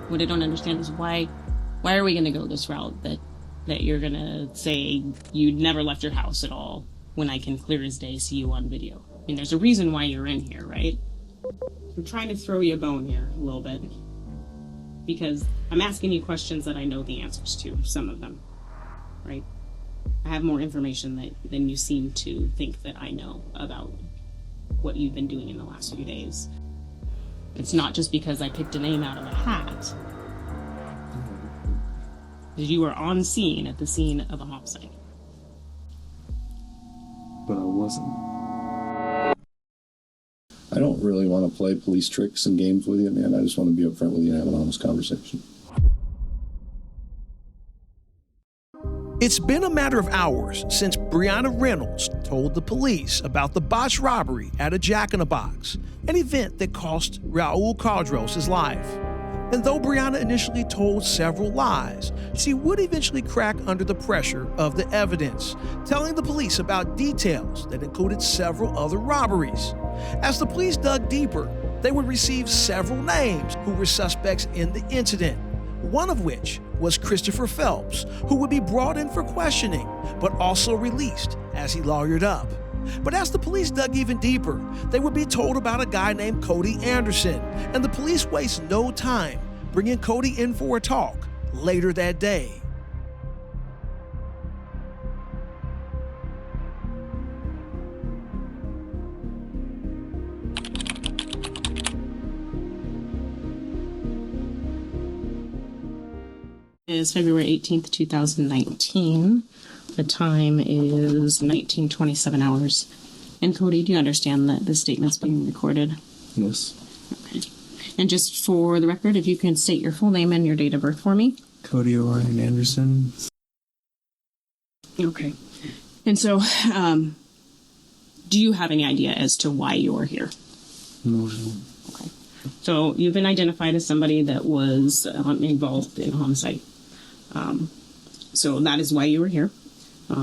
What I don't understand is why are we going to go this route that you're going to say you never left your house at all when I can clear as day see you on video? I mean, there's a reason why you're in here, right? I'm trying to throw you a bone here a little bit because I'm asking you questions that I know the answers to, some of them, right? I have more information than you seem to think that I know about what you've been doing in the last few days. It's not just because I picked a name out of a hat. You were on scene at the scene of a homicide. But I wasn't. I don't really want to play police tricks and games with you, man. I just want to be upfront with you and have an honest conversation. It's been a matter of hours since Brianna Reynolds told the police about the botched robbery at a Jack-in-the-Box, an event that cost Raul Cardros his life. And though Brianna initially told several lies, she would eventually crack under the pressure of the evidence, telling the police about details that included several other robberies. As the police dug deeper, they would receive several names who were suspects in the incident, one of which was Christopher Phelps, who would be brought in for questioning, but also released as he lawyered up. But as the police dug even deeper, they would be told about a guy named Cody Anderson, and the police waste no time bringing Cody in for a talk later that day. Is February 18th, 2019. The time is 19:27 hours. And Cody, do you understand that this statement's being recorded? Yes. Okay. And just for the record, if you can state your full name and your date of birth for me. Cody Orion Anderson. Okay. And so, do you have any idea as to why you're here? No. Okay. So you've been identified as somebody that was involved in a homicide. So that is why you were here.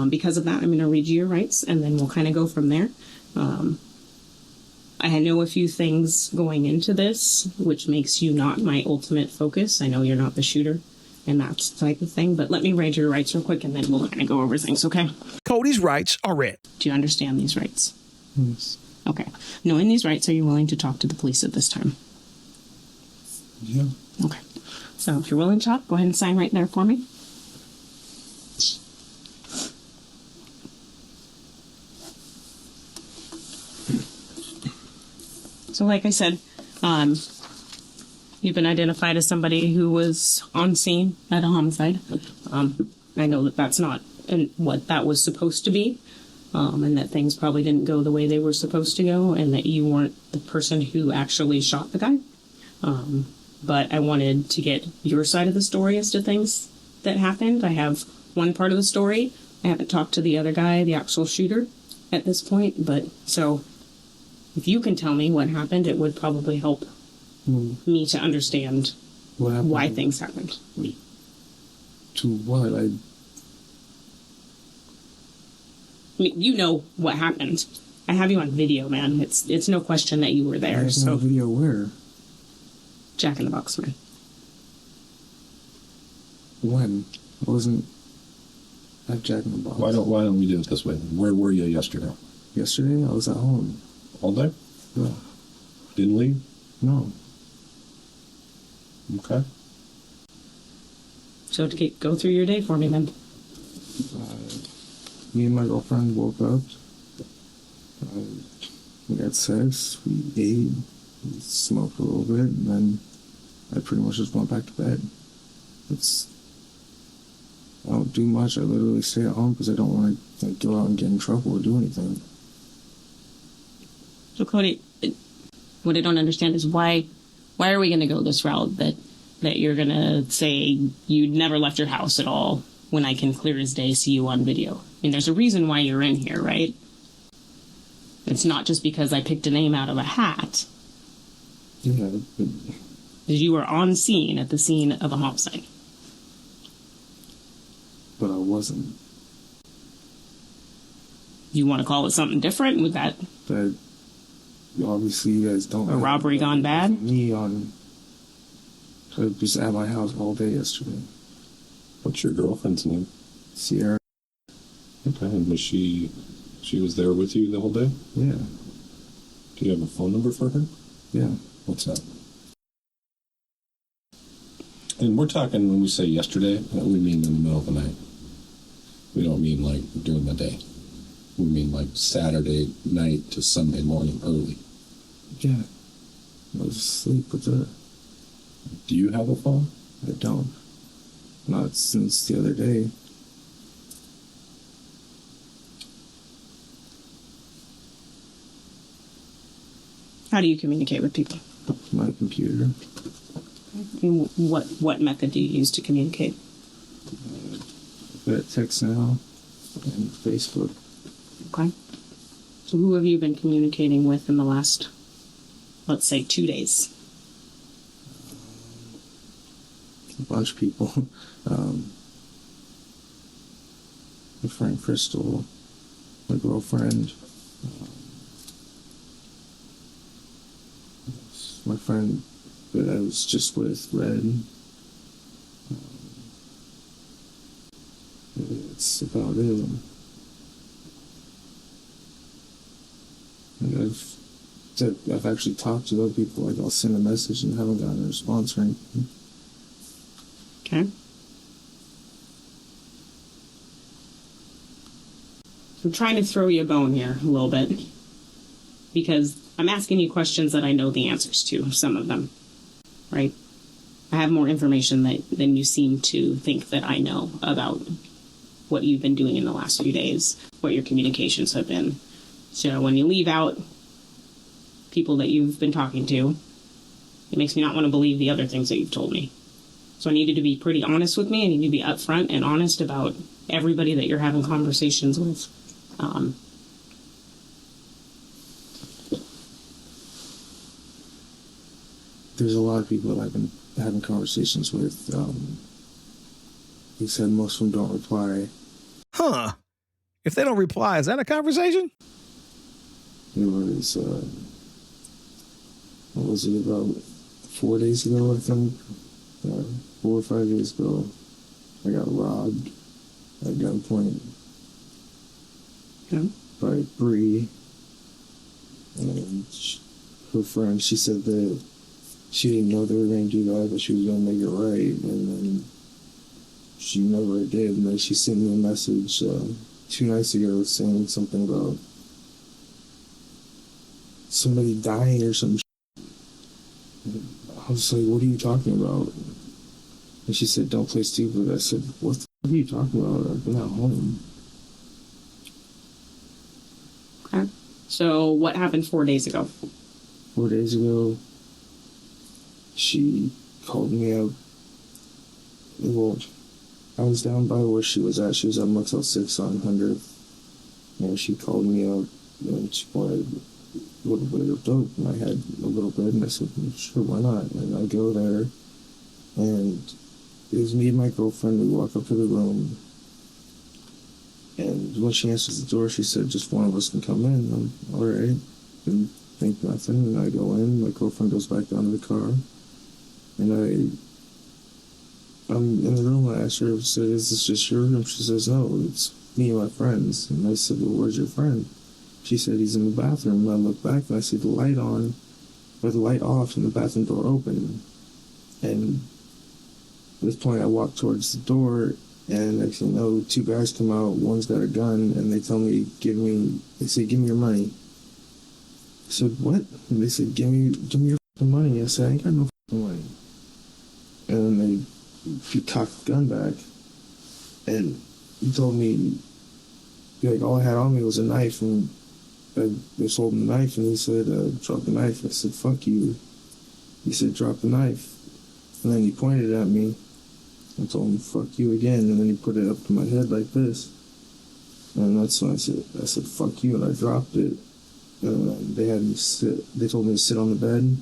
Because of that, I'm going to read you your rights, and then we'll kind of go from there. I know a few things going into this, which makes you not my ultimate focus. I know you're not the shooter and that type of thing, but let me read your rights real quick, and then we'll kind of go over things, okay? Cody's rights are read. Do you understand these rights? Yes. Okay. Knowing these rights, are you willing to talk to the police at this time? Yeah. Okay. So if you're willing to talk, go ahead and sign right there for me. So like I said, you've been identified as somebody who was on scene at a homicide. I know that that's not what that was supposed to be, and that things probably didn't go the way they were supposed to go, and that you weren't the person who actually shot the guy. But I wanted to get your side of the story as to things that happened. I have one part of the story. I haven't talked to the other guy, the actual shooter, at this point, but so if you can tell me what happened, it would probably help me to understand why things happened. To what? I mean, you know what happened. I have you on video, man. It's no question that you were there. There's no video where? Jack-in-the-Box, man. When? I wasn't at Jack-in-the-Box. Why don't we do it this way? Where were you yesterday? Yesterday, I was at home. All day? Yeah. Didn't leave? No. Okay. So to go through your day for me, then. Me and my girlfriend woke up. We had sex. We ate. We smoked a little bit, and then I pretty much just went back to bed. I don't do much. I literally stay at home because I don't want to go out and get in trouble or do anything. So Cody, what I don't understand is why are we going to go this route that you're going to say you never left your house at all when I can clear as day see you on video? I mean, there's a reason why you're in here, right? It's not just because I picked a name out of a hat. Yeah, but You were on scene at the scene of a homicide. But I wasn't. You want to call it something different? With that That obviously you guys don't. a robbery gone bad? Me on. I was at my house all day yesterday. What's your girlfriend's name? Sierra. Okay, and was she was there with you the whole day? Yeah. Do you have a phone number for her? Yeah. What's that? And we're talking, when we say yesterday, we mean in the middle of the night. We don't mean like during the day. We mean like Saturday night to Sunday morning early. Yeah. I was asleep with her. Do you have a phone? I don't. Not since the other day. How do you communicate with people? My computer. And what method do you use to communicate? Got text now and Facebook. Okay. So who have you been communicating with in the last, let's say, 2 days? A bunch of people. My friend Crystal, my girlfriend, my friend that I was just with, Red. It's about it. And I've actually talked to other people, like I'll send a message and haven't gotten a response or anything. Okay. I'm trying to throw you a bone here a little bit because I'm asking you questions that I know the answers to, some of them, right? I have more information than you seem to think that I know about what you've been doing in the last few days, what your communications have been. So when you leave out people that you've been talking to, it makes me not want to believe the other things that you've told me. So I need you to be pretty honest with me. I need you to be upfront and honest about everybody that you're having conversations with. There's a lot of people that I've been having conversations with. He said most of them don't reply. Huh. If they don't reply, is that a conversation? It was, what was it, about 4 days ago, I think? 4 or 5 days ago, I got robbed at gunpoint by Bree. And her friend, she said that she didn't know they were going to do that, but she was going to make it right. And then she never did. And then she sent me a message 2 nights ago saying something about somebody dying or some shit. I was like, what are you talking about? And she said, don't play stupid. I said, what the fuck are you talking about? I've been at home. Okay. So what happened 4 days ago? 4 days ago, she called me out. Well, I was down by where she was at. She was at Motel 6 on 100th. And she called me out and she wanted a little bit of dope. And I had a little bit, and I said, sure, why not? And I go there, and it was me and my girlfriend. We walk up to the room, and when she answers the door, she said, just one of us can come in. I'm all right. Didn't think nothing, and I go in. My girlfriend goes back down to the car, and I'm in the room. I asked her, I said, is this just your room? She says, no, it's me and my friends. And I said, well, where's your friend? She said, he's in the bathroom. And I look back, and I see the light on, or the light off, and the bathroom door open. And at this point, I walk towards the door, and next thing you know, 2 guys come out. One's got a gun, and they tell me, give me your money. I said, what? And they said, give me your money. I said, I ain't got no money. And then he cocked the gun back, and he told me, like, all I had on me was a knife, and I was holding the knife, and he said, drop the knife. I said, fuck you. He said, drop the knife. And then he pointed at me. I told him, fuck you again, and then he put it up to my head like this. And that's when I said, fuck you, and I dropped it. And they had me they told me to sit on the bed.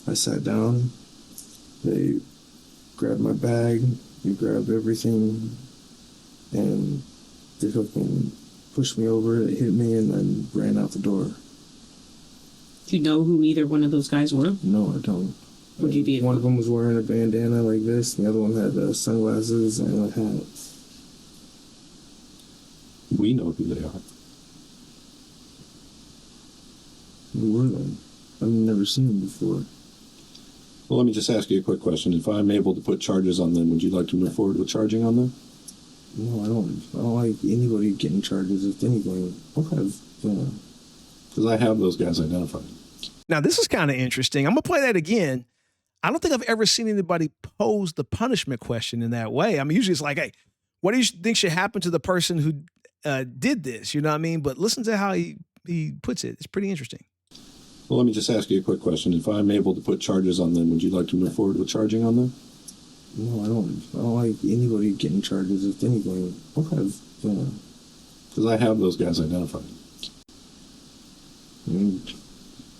I sat down. They grabbed my bag, they grabbed everything, and they fucking pushed me over, they hit me, and then ran out the door. Do you know who either one of those guys were? No, I don't. Would you be? One of them was wearing a bandana like this, and the other one had sunglasses and a hat. We know who they are. Who were they? I've never seen them before. Well, let me just ask you a quick question. If I'm able to put charges on them, would you like to move forward with charging on them? No, I don't. I don't like anybody getting charges. If anything, I'll have. Because I have those guys identified. Now, this is kind of interesting. I'm going to play that again. I don't think I've ever seen anybody pose the punishment question in that way. I mean, usually it's like, hey, what do you think should happen to the person who did this? You know what I mean? But listen to how he puts it. It's pretty interesting. Well, let me just ask you a quick question. If I'm able to put charges on them, would you like to move forward with charging on them? No, I don't. I don't like anybody getting charges. If anything, I'll have. Because I have those guys identified. I mean,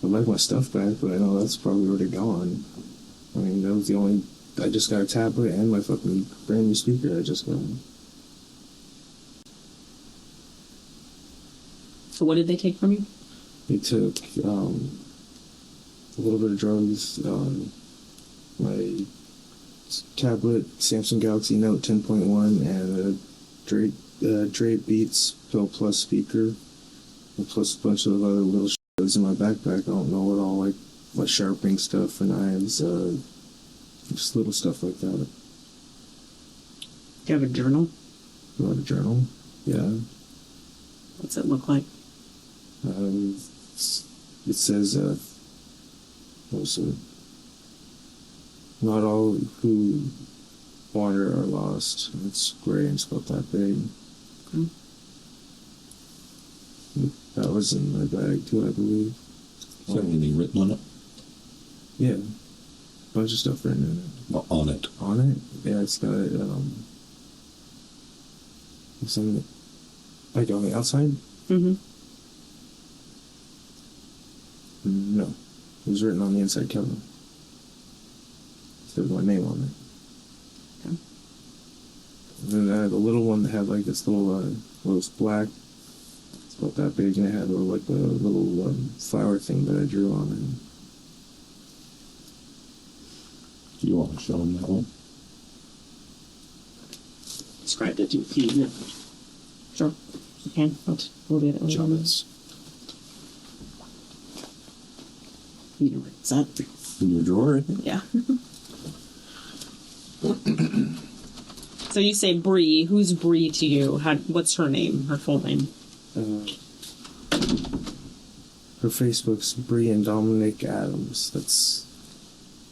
I'd like my stuff back, but I know that's probably already gone. I mean, that was the only. I just got a tablet and my fucking brand new speaker I just got. So what did they take from you? They took a little bit of drugs, my tablet, Samsung Galaxy Note 10.1, and a Drake Beats Pro Plus speaker, and plus a bunch of other little shit that was in my backpack. I don't know what all, like my sharpening stuff for knives, just little stuff like that. Do you have a journal? You want a journal? Yeah. What's it look like? It says, not all who wander are lost. It's gray and it's about that big. Okay. That was in my bag too, I believe. Is there anything written on it? Yeah. Bunch of stuff written in it. Well, on it. On it? Yeah, it's got it's on the, like on the outside? Mm-hmm. No. It was written on the inside cover. There's my name on it. Okay. And then I had a little one that had like this little black. It's about that big, and it had like a little flower thing that I drew on it. Do you want to show them that one? Described it to you. Sure. You can. We'll do it. Jobbits. You know where it's at. In your drawer, I think? Yeah. So you say Bree. Who's Bree to you? What's her name? Her full name? Her Facebook's Brian Dominic Adams.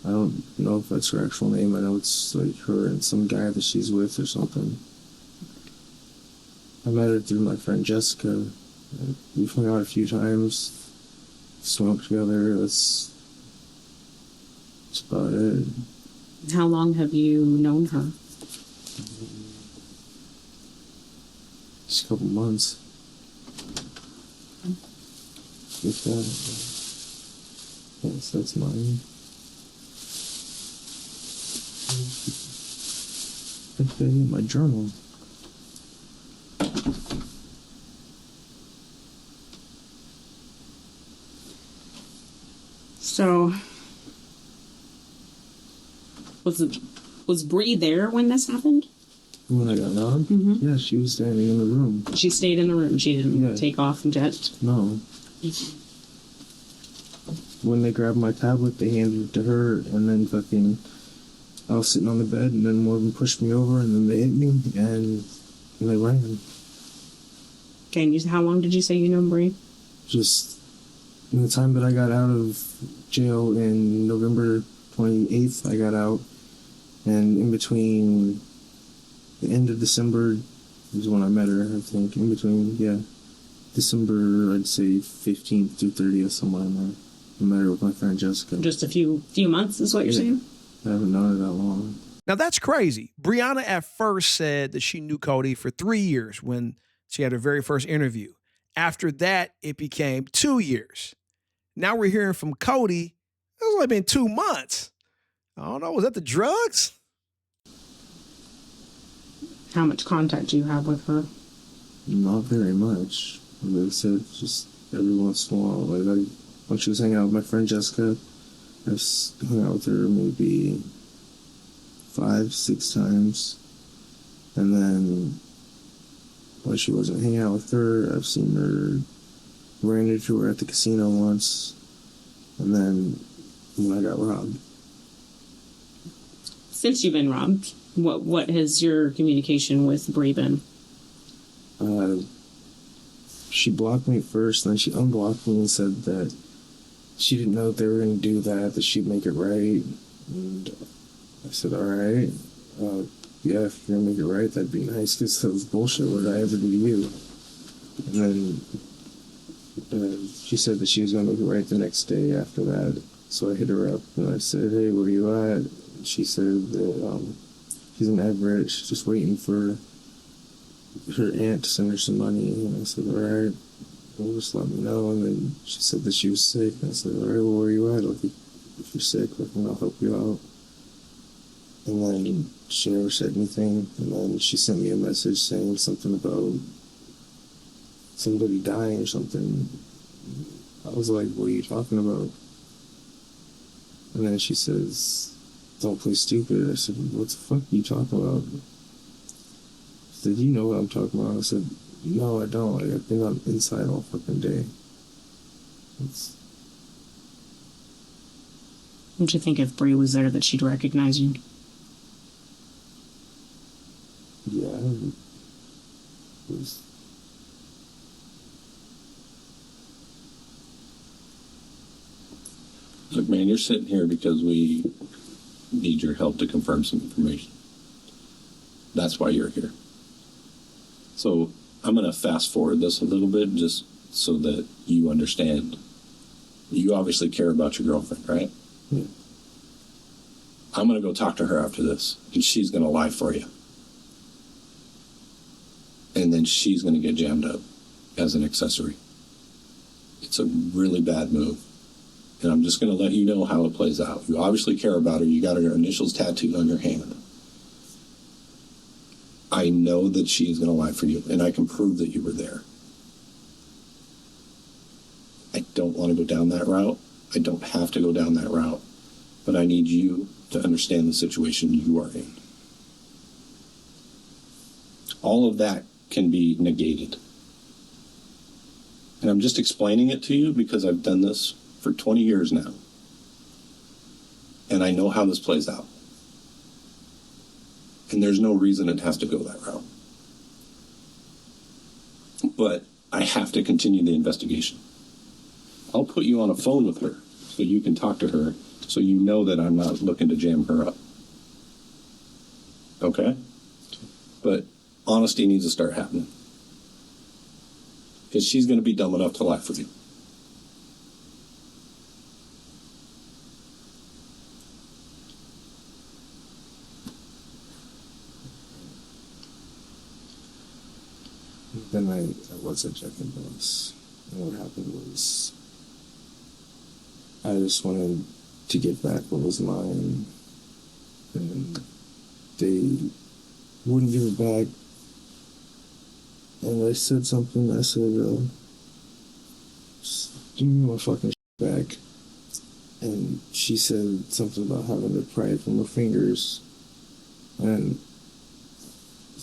I don't know if that's her actual name. I know it's like her and some guy that she's with or something. I met her through my friend Jessica. We've hung out a few times, smoked together. That's about it. How long have you known her? Just a couple months. If that. Yes, that's mine. I need my journal. So, was Bree there when this happened? When I got knocked? Mm-hmm. Yeah, she was standing in the room. She stayed in the room. She didn't take off and jet. No. When they grabbed my tablet, they handed it to her, and then fucking, I was sitting on the bed, and then one of them pushed me over, and then they hit me, and they ran. Okay, and how long did you say you know Bree? Just in the time that I got out of jail in November 28th, I got out, and in between the end of December is when I met her, I think. In between, December, I'd say 15th through 30th, somewhere in there. I met her with my friend Jessica. Just a few months is what you're saying? I haven't known her that long. Now, that's crazy. Brianna at first said that she knew Cody for 3 years when she had her very first interview. After that, it became 2 years. Now we're hearing from Cody, it's only been 2 months. I don't know, was that the drugs? How much contact do you have with her? Not very much. Like I said, just every once in a while. Like when she was hanging out with my friend Jessica, hung out with her maybe 5-6 times. And then when she wasn't hanging out with her, I've seen her, ran into her at the casino once. And then when I got robbed. Since you've been robbed, what has your communication with Bree been? She blocked me first, and then she unblocked me and said that she didn't know that they were going to do that she'd make it right. And I said, all right. Yeah, if you're going to make it right, that'd be nice, because that was bullshit. What did I ever do to you? And then she said that she was going to make it right the next day after that. So I hit her up, and I said, hey, where you at? And she said that she's in Everett. She's just waiting for her aunt to send her some money. And I said, all right, well, just let me know. And then she said that she was sick. And I said, all right, well, where are you at? Like, if you're sick, I'll help you out. And then she never said anything. And then she sent me a message saying something about somebody dying or something. I was like, what are you talking about? And then she says, don't play stupid. I said, what the fuck are you talking about? She said, you know what I'm talking about? I said, no, I don't. Like, I've been on inside all fucking day. Don't you think if Bree was there that she'd recognize you? Yeah, it was. Look, man, you're sitting here because we need your help to confirm some information. That's why you're here. So I'm going to fast forward this a little bit just so that you understand. You obviously care about your girlfriend, right? Yeah. I'm going to go talk to her after this, and she's going to lie for you. And then she's going to get jammed up as an accessory. It's a really bad move. And I'm just going to let you know how it plays out. You obviously care about her. You got her initials tattooed on your hand. I know that she is going to lie for you, and I can prove that you were there. I don't want to go down that route. I don't have to go down that route. But I need you to understand the situation you are in. All of that can be negated. And I'm just explaining it to you because I've done this for 20 years now. And I know how this plays out. And there's no reason it has to go that route. But I have to continue the investigation. I'll put you on a phone with her so you can talk to her so you know that I'm not looking to jam her up. Okay? But honesty needs to start happening. Because she's going to be dumb enough to lie for you. Then I was at Jack and Boss. And what happened was I just wanted to get back what was mine. And they wouldn't give it back. And I said something. I said, just give me my fucking shit back. And she said something about having to pry it from her fingers. And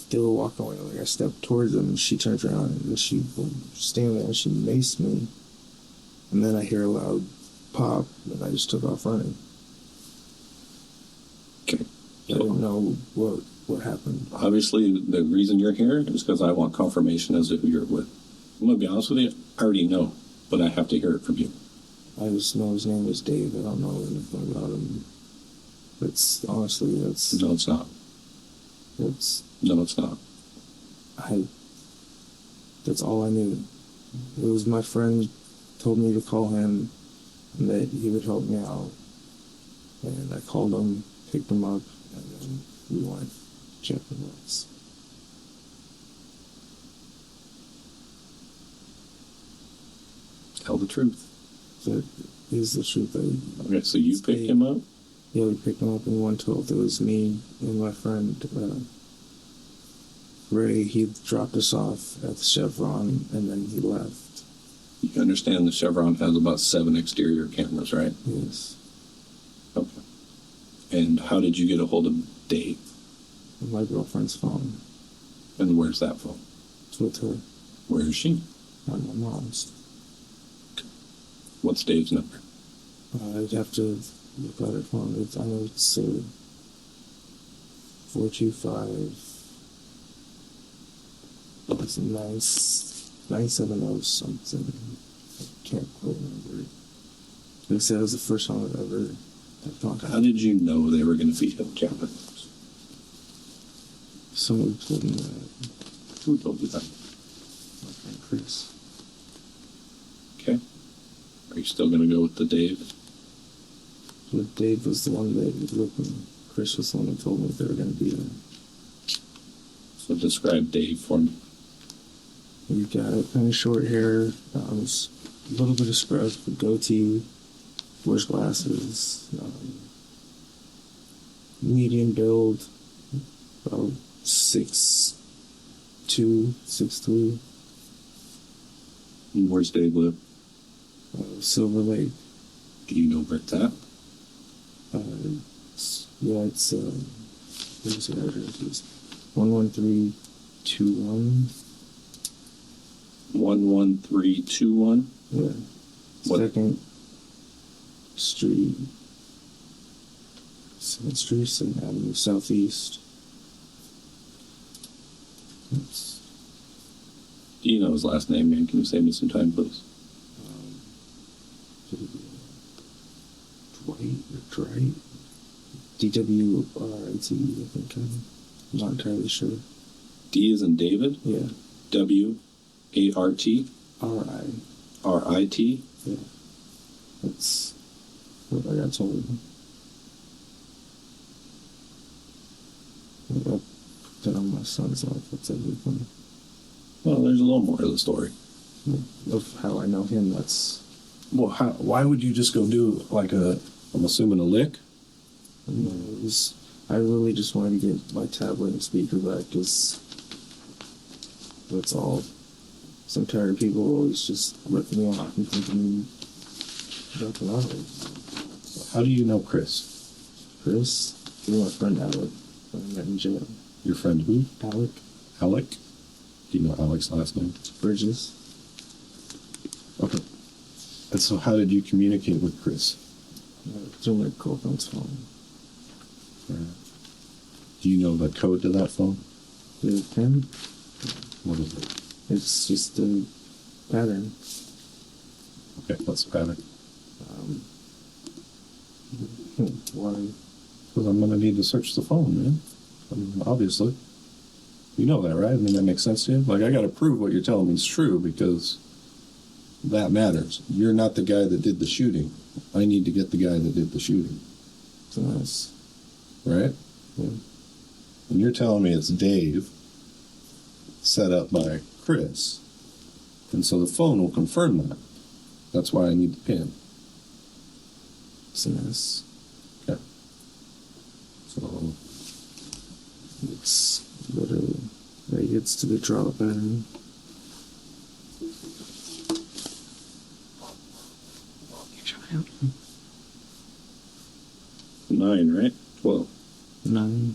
they were walking away. Like, I stepped towards them, and she turned around, and she was standing there, and she maced me. And then I hear a loud pop, and I just took off running. Okay. I don't know what happened. Obviously, the reason you're here is because I want confirmation as to who you're with. I'm going to be honest with you, I already know, but I have to hear it from you. I just know his name was Dave. I don't know anything about him. It's honestly, that's... No, it's not. No, it's not. That's all I knew. It was my friend told me to call him and that he would help me out. And I called him, picked him up, and then we went to check the box. Tell the truth. That is the truth. Okay, so you picked him up? Yeah, we picked him up in 112. It was me and my friend, Ray. He dropped us off at the Chevron, and then he left. You understand the Chevron has about 7 exterior cameras, right? Yes. And how did you get a hold of Dave? My girlfriend's phone. And where's that phone? It's with her. Where is she? Not my mom's. What's Dave's number? I'd have to look at her phone. I know it's 425. It's 970 something. I can't quite remember. They said it was the first time I've ever had contact. How did you know they were going to be held Japanese? Someone told me that. Who told you that? My friend Chris. Okay. Are you still going to go with the Dave? But Dave was the one that was looking. Chris was the one who told me they were going to be there. So describe Dave for me. He got kind of short hair, a little bit of scrub, goatee, wears glasses, medium build, about 6'2", 6'3". And where's Dave live? Silver Lake. Do you know where it's at? It's what is the address? It's 11321. 11321? Yeah. What? 2nd Street. 2nd Street, 2nd Avenue, Southeast. It's, Do you know his last name, man? Can you save me some time, please? Dwight? DWRIT, I think. I'm not entirely sure. D as in David? Yeah. W-A-R-T? RI. R-I-T? Yeah. That's what I got told. I got put on my son's life. That's everything. Well, there's a little more to the story. Of how I know him, that's... Well, why would you just go do, like, I'm assuming a lick? I really just wanted to get my tablet and speaker back, because that's all. Some tired people always just ripping me off and thinking nothing of it. How do you know Chris? Chris, he's my friend Alec. I met in jail. Your friend who? Alec Alec? Do you know Alec's last name? Bridges. Okay. And so how did you communicate with Chris? Through my girlfriend's phone. Do you know the code to that phone? With him, What is it? it's just a pattern. Okay, what's the pattern? Why? Because I'm going to need to search the phone, man. I mean, obviously. You know that, right? I mean, that makes sense to you? Like, I got to prove what you're telling me is true because that matters. You're not the guy that did the shooting. I need to get the guy that did the shooting. So that's... Right? Yeah. And you're telling me it's Dave set up by Chris. And so the phone will confirm that. That's why I need the pin. It's a mess. Okay. So, It's literally right. It's to the draw pattern. Try out. 9, right? 12. 9.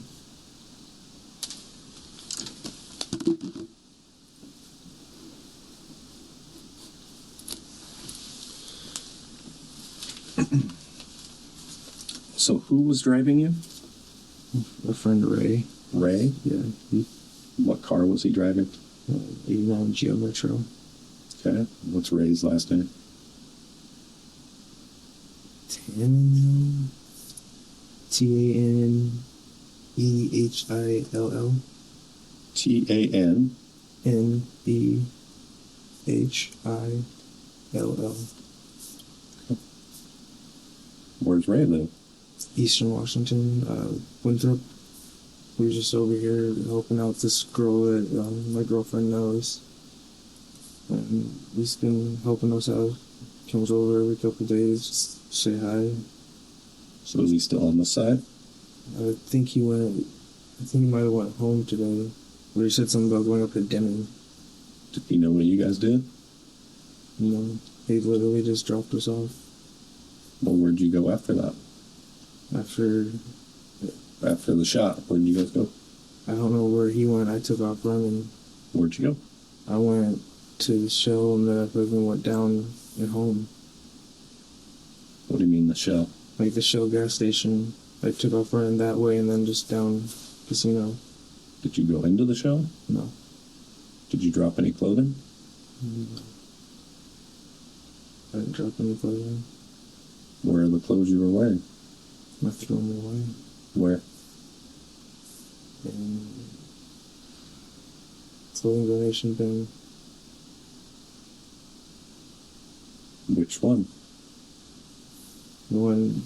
So who was driving you? My friend Ray. Ray? Yeah. He, What car was he driving? 89 Geo Metro. Okay. What's Ray's last name? Tannehill. Tannehill. T-A-N. Nehill. Where's Ray live? Eastern Washington, Winthrop. We were just over here helping out this girl that my girlfriend knows. And he's been helping us out. Comes over every couple of days, just say hi. So is he still on the side? I think he might have went home today. But he said something about going up to Denny. Did he know what you guys did? You know, he literally just dropped us off. Well, where'd you go after that? After After the shot, where did you guys go? I don't know where he went. I took off running. Where'd you go? I went to the Shell and then I fucking went down at home. What do you mean the Shell? Like the Shell gas station. I took off running that way and then just down casino. Did you go into the Shell? No. Did you drop any clothing? I didn't drop any clothing. Where are the clothes you were wearing? I threw them away. Where? And clothing donation bin. Which one? The one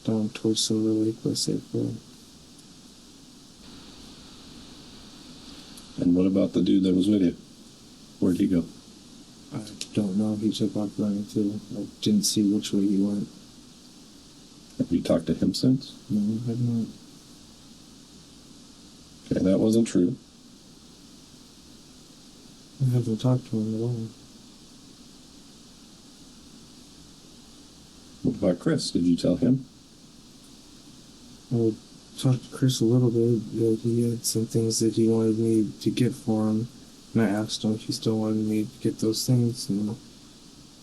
down towards Silver Lake by Safeway. And what about the dude that was with you? Where'd he go? I don't know. He took off running too. I didn't see which way he went. Have you talked to him since? No, I have not. Okay, that wasn't true. I haven't talked to him at all. What about Chris? Did you tell him? I talked to Chris a little bit. He had some things that he wanted me to get for him. And I asked him if he still wanted me to get those things. And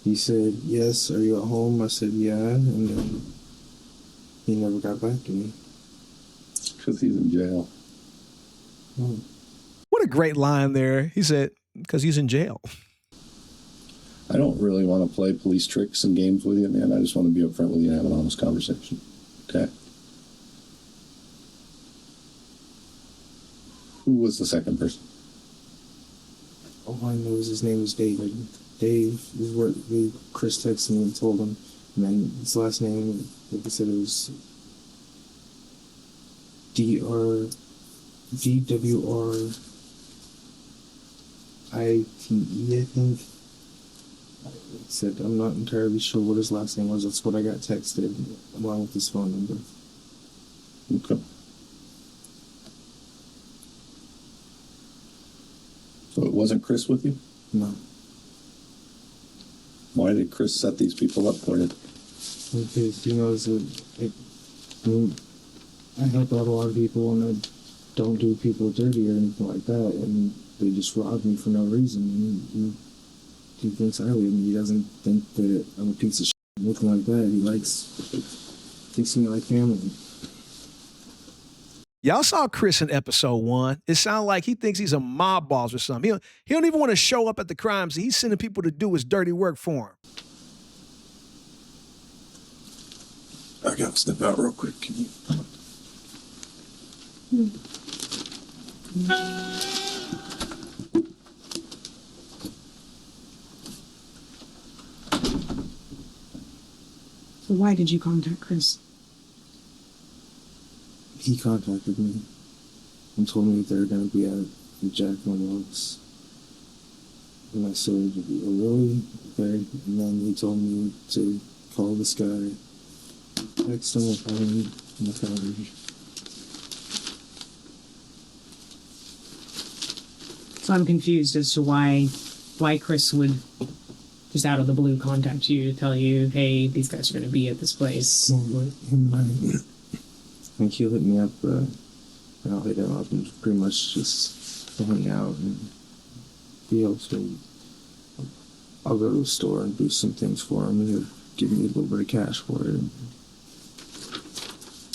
he said, yes. Are you at home? I said, yeah. And then he never got back to me. Because he's in jail. Oh. What a great line there. He said, because he's in jail. I don't really want to play police tricks and games with you, man. I just want to be upfront with you and have an honest conversation. Okay? Who was the second person? All I know is his name was David. Dave is what Chris texted me and told him. And then his last name, like I said, it was DWRITE, I think. He said, I'm not entirely sure what his last name was. That's what I got texted along with his phone number. Okay. So it wasn't Chris with you? No. Why did Chris set these people up for you? Because he knows that I help out a lot of people and I don't do people dirty or anything like that, and they just rob me for no reason. And he thinks highly of me. He doesn't think that I'm a piece of shit, anything like that. Thinks of me like family. Y'all saw Chris in episode 1. It sounds like he thinks he's a mob boss or something. He don't even want to show up at the crime scene. He's sending people to do his dirty work for him. I gotta step out real quick. Can you? So why did you contact Chris? He contacted me and told me that they were going to be at the Jack in the Box. And I said, oh, really? Okay. And then he told me to call this guy, text him, or call him, and I found him. So I'm confused as to why Chris would just out of the blue contact you to tell you, hey, these guys are going to be at this place. Well, but him and I think he'll hit me up, and I'll hit him up and pretty much just hang out and be able to. I'll go to the store and do some things for him, and he'll give me a little bit of cash for it.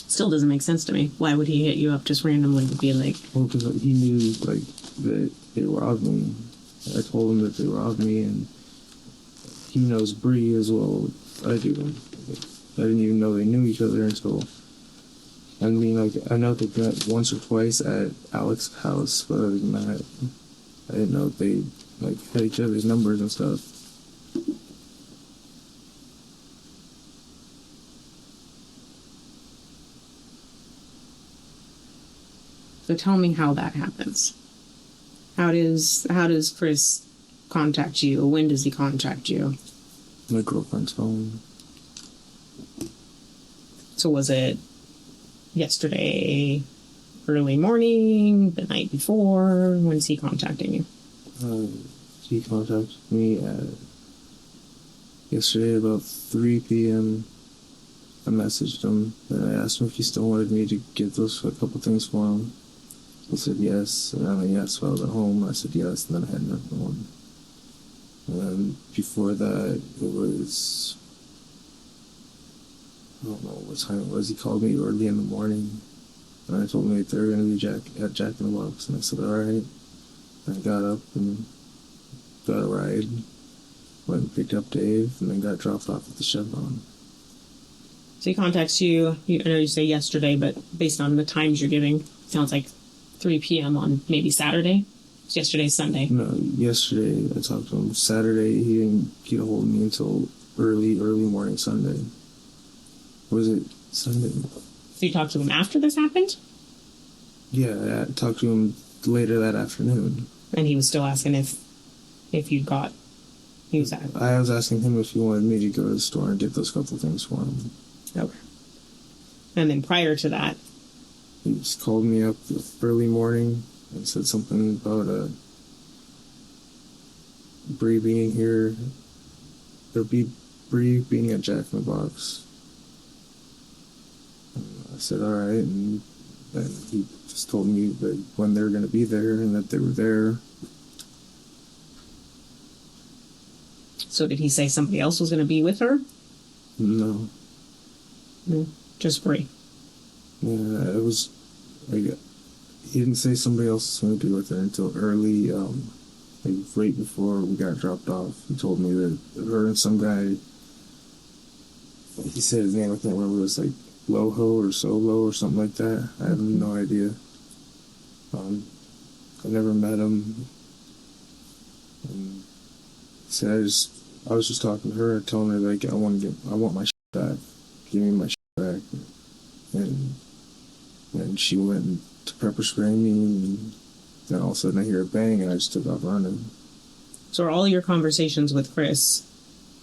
Still doesn't make sense to me. Why would he hit you up just randomly to be like... Well, because he knew, like, that they robbed me. I told him that they robbed me, and he knows Bree as well as I do. I didn't even know they knew each other until... I mean, like, I know they met once or twice at Alex's house, but other than that, I didn't know they, like, had each other's numbers and stuff. So tell me how that happens. How does Chris contact you? When does he contact you? My girlfriend's phone. So was it yesterday, early morning, the night before? When's he contacting you? He contacted me at yesterday about 3 p.m. I messaged him and I asked him if he still wanted me to get those a couple things for him. He said yes, and then he asked if I was at home. I said yes, and then I had nothing on. And then before that, it was, I don't know what time it was. He called me early in the morning, and I told him that they were going to be at Jack in the Box, and I said all right. I got up and got a ride, went and picked up Dave, and then got dropped off at the Chevron. So he contacts you, I know you say yesterday, but based on the times you're giving, sounds like 3 p.m. on maybe Saturday. It's yesterday's Sunday. No, yesterday I talked to him. Saturday he didn't get a hold of me until early morning Sunday. Was it Sunday? So you talked to him after this happened? Yeah, I talked to him later that afternoon. And he was still asking if you got, he was at. I was asking him if he wanted me to go to the store and get those couple things for him. Okay. And then prior to that, He just called me up early morning and said something about Bree being here. There'll be Bree being at Jack in the Box. And I said, all right. And then he just told me that when they were going to be there and that they were there. so did he say somebody else was going to be with her? No. No, just Bree. Yeah, it was like he didn't say somebody else was going to be with her until early, like right before we got dropped off. He told me that her and some guy, he said his name, I can't remember, it was like Loho or Solo or something like that. I have no idea. I never met him. And he said I was just talking to her, telling her like I want my shit back. Give me my shit back. And she went to pepper spray me, and then all of a sudden I hear a bang, and I just took off running. So are all your conversations with Chris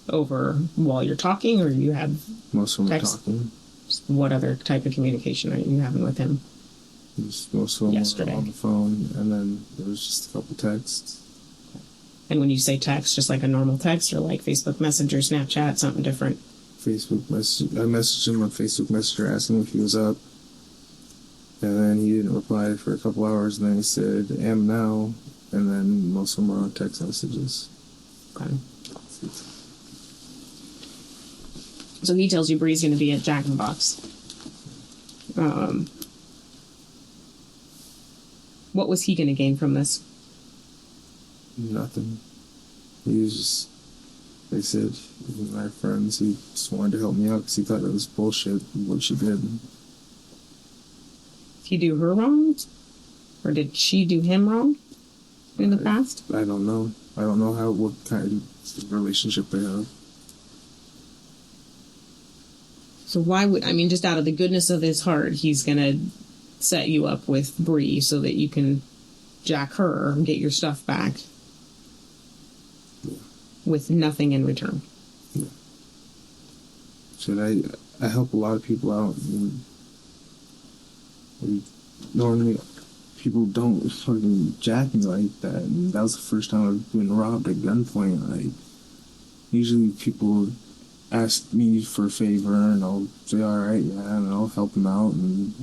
over while you're talking, or you have Most of them were text? talking. What other type of communication are you having with him? Most of them Yesterday. were on the phone, and then there was just a couple texts. And when you say text, just like a normal text, or like Facebook Messenger, Snapchat, something different? Facebook message. I messaged him on Facebook Messenger asking if he was up, and then he didn't reply for a couple hours, and then he said, am now, and then most of them were on text messages. Okay. So he tells you Bree's going to be at Jack in the Box. What was he going to gain from this? Nothing. He was just, they said, my friends, he just wanted to help me out because he thought it was bullshit what she did. Did he do her wrong? Or did she do him wrong in the past? I don't know. I don't know what kind of relationship they have. So why would, I mean, just out of the goodness of his heart, he's going to set you up with Bree so that you can jack her and get your stuff back with nothing in return. Yeah. So I help a lot of people out. And normally people don't fucking jack me like that. And that was the first time I've been robbed at gunpoint. Like, usually people ask me for a favor and I'll say, all right, yeah, and I'll help them out, and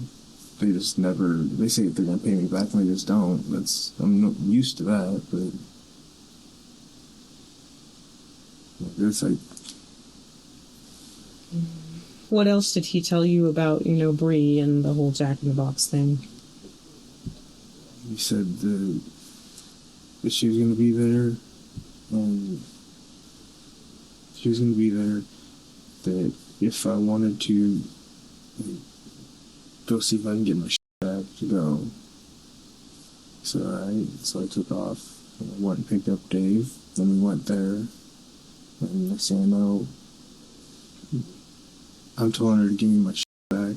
they just never, they say they're going to pay me back and they just don't. I'm not used to that, but it's like. What else did he tell you about, Bree and the whole Jack in the Box thing? He said that she was going to be there, and she was going to be there, that if I wanted to go see if I can get my shit back, to go. So, alright, so I took off, and I went and picked up Dave, then we went there, and next thing I know, I'm telling her to give me my shit back,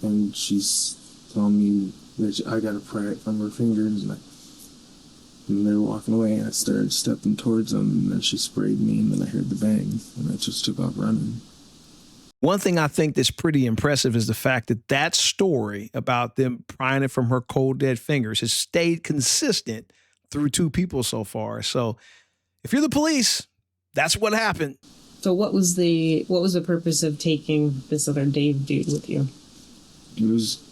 and she's telling me that I gotta pry it from her fingers, and they were walking away, and I started stepping towards them, and then she sprayed me, and then I heard the bang, and I just took off running. One thing I think that's pretty impressive is the fact that that story about them prying it from her cold, dead fingers has stayed consistent through two people so far. So if you're the police, that's what happened. So what was the purpose of taking this other Dave dude with you? It was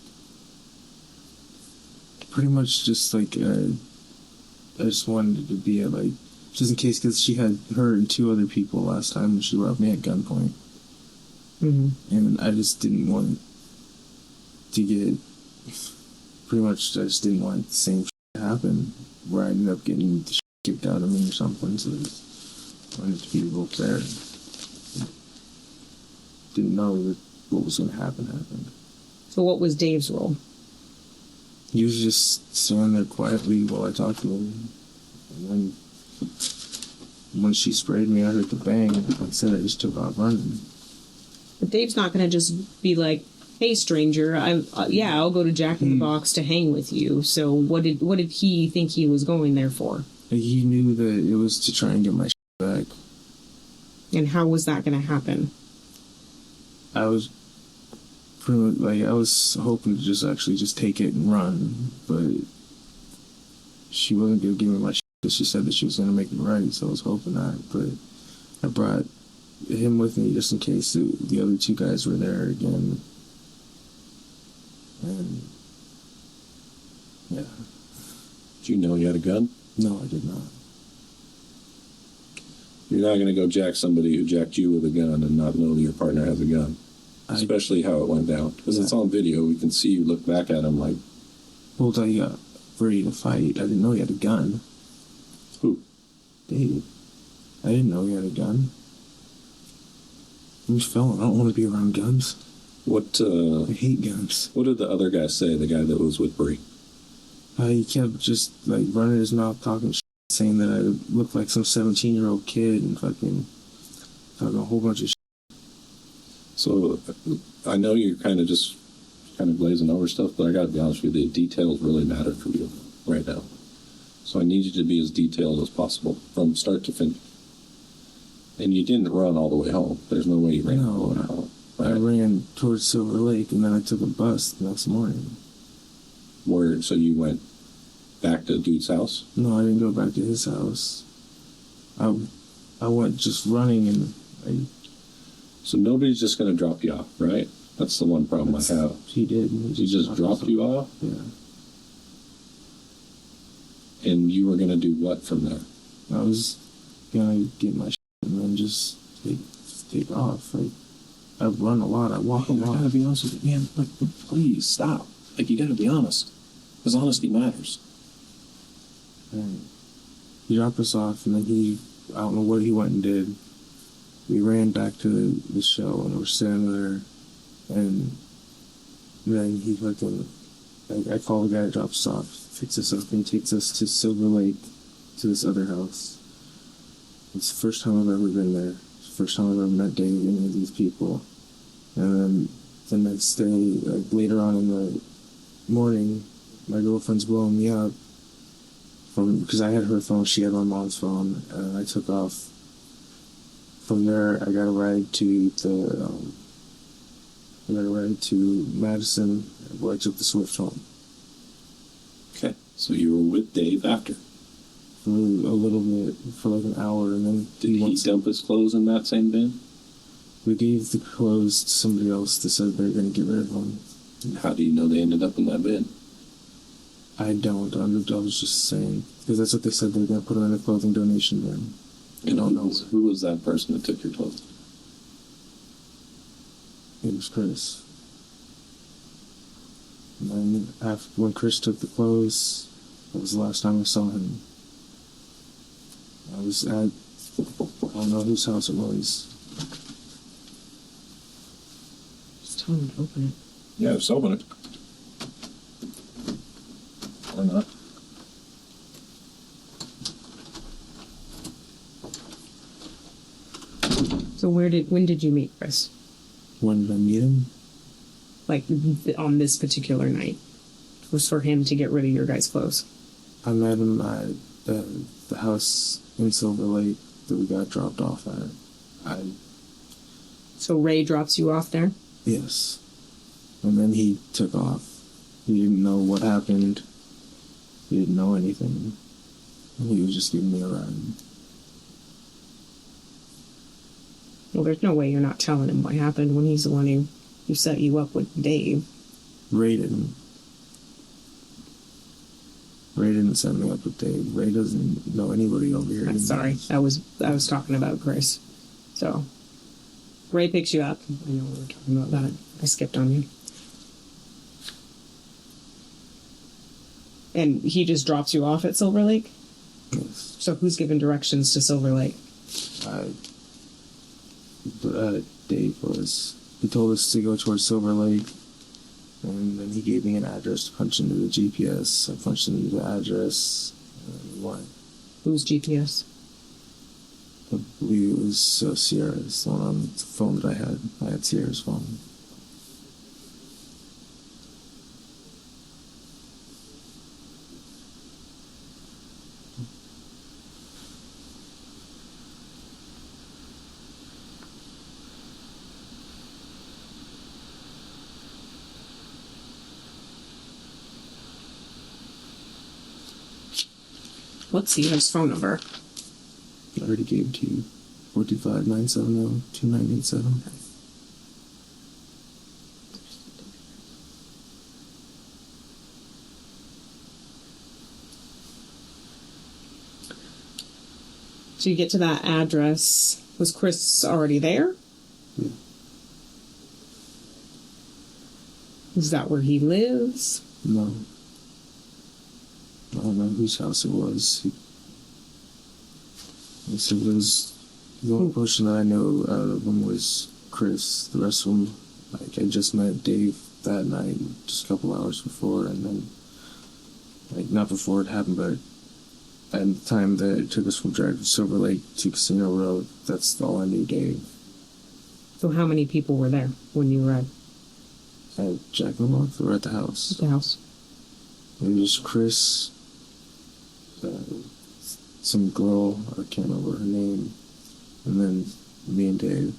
pretty much just like I just wanted to be at, like, just in case, because she had her and two other people last time and she robbed me at gunpoint. Mm-hmm. And I just didn't want to get, pretty much I just didn't want the same shit to happen where I ended up getting the shit kicked out of me or something. So I just wanted to be real fair. Didn't know that what was going to happen. So what was Dave's role? He was just standing there quietly while I talked to him. And then when she sprayed me, I heard the bang. Like I said, I just took off running. But Dave's not going to just be like, "Hey, stranger, I'll go to Jack in the Box to hang with you." So what did he think he was going there for? He knew that it was to try and get my shit back. And how was that going to happen? I was pretty much, like, I was hoping to just take it and run, but she wasn't going to give me my shit because she said that she was going to make it right, so I was hoping that. But I brought him with me just in case the other two guys were there again. And yeah. Did you know he had a gun? No, I did not. You're not going to go jack somebody who jacked you with a gun and not know that your partner has a gun. Especially how it went down. Because it's on video. We can see you look back at him like... Well, he got ready to fight. I didn't know he had a gun. Who? Dave. I didn't know he had a gun. I'm a felon. I don't want to be around guns. I hate guns. What did the other guy say, the guy that was with Bree? He kept just, like, running his mouth, talking shit, saying that I looked like some 17-year-old kid and fucking talking a whole bunch of shit. So, I know you're kind of glazing over stuff, but I gotta be honest with you, the details really matter for you right now. So I need you to be as detailed as possible, from start to finish. And you didn't run all the way home. There's no way you ran all the way home. Right? I ran towards Silver Lake, and then I took a bus the next morning. So you went back to the dude's house? No, I didn't go back to his house. I went just running, and So nobody's just going to drop you off, right? That's the one problem I have. He did. He just dropped you off? Yeah. And you were going to do what from there? I was going to get my shit and then just take off. Like, I run a lot. I walk a lot. I gotta be honest with you, man. Like, please, stop. Like, you gotta be honest. Because honesty matters. And he dropped us off, and then I don't know what he went and did. We ran back to the show, and we're sitting there, and then he fucking, I call the guy that drops us off, picks us up, and he takes us to Silver Lake, to this other house. It's the first time I've ever been there. It's the first time I've ever met Dave, any of these people. And then the next day, like later on in the morning, my girlfriend's blowing me up because I had her phone, she had my mom's phone, and I took off. From there, I got a ride to Madison, where I took the Swift home. Okay. So you were with Dave after. For a little bit, for like an hour, and then Did he dump his clothes in that same bin? We gave the clothes to somebody else that said they're going to get rid of them. And how do you know they ended up in that bin? I don't. I was just saying. Because that's what they said. They're going to put them in a clothing donation bin. I don't know. Who was that person that took your clothes? It was Chris. And then when Chris took the clothes, that was the last time I saw him. I was at, I don't know whose house it was. Just tell him to open it. Yeah, just open it. Or not. So when did you meet Chris? When did I meet him? Like, on this particular night? It was for him to get rid of your guys' clothes. I met him at the house in Silver Lake that we got dropped off at. So Ray drops you off there? Yes. And then he took off. He didn't know what happened. He didn't know anything. He was just giving me a ride. Well, there's no way you're not telling him what happened when he's the one who set you up with Dave. Ray didn't. Ray didn't set me up with Dave. Ray doesn't know anybody over here. I'm sorry. I was talking about Chris. So, Ray picks you up. I know we were talking about that. I skipped on you. And he just drops you off at Silver Lake? Yes. So who's giving directions to Silver Lake? Dave was. He told us to go towards Silver Lake, and then he gave me an address to punch into the GPS. I punched into the address, and went. Whose GPS? I believe it was Sierra's, the one on the phone that I had. I had Sierra's phone. What's Sierra's phone number? I already gave it to you. 425-970-2987. So you get to that address. Was Chris already there? Yeah. Is that where he lives? No. I don't know whose house it was. He said it was the only person that I know out of them was Chris. The rest of them, like, I just met Dave that night, just a couple hours before, and then, like, not before it happened, but at the time that it took us from Drive to Silver Lake to Casino Road, that's all I knew Dave. So how many people were there when you were At Jack in the Box, or at the house? at the house? It was Chris, some girl, I can't remember her name, and then me and Dave.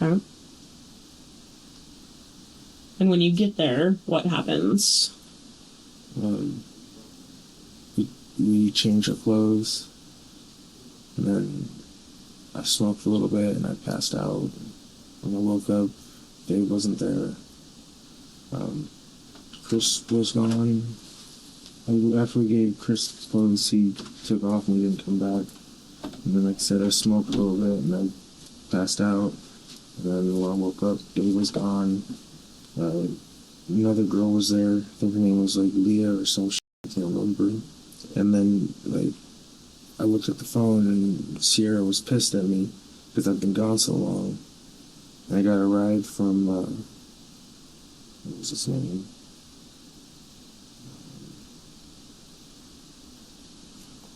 Okay. And when you get there, what happens? We changed our clothes, and then I smoked a little bit, and I passed out. When I woke up, Dave wasn't there. Chris was gone. After we gave Chris clothes, he took off and he didn't come back. And then, like I said, I smoked a little bit, and then passed out. And then when I woke up, Dave was gone. Another girl was there. I think her name was like Leah or some shit. I can't remember. And then, like, I looked at the phone and Sierra was pissed at me because I've been gone so long. And I got a ride from, what was his name?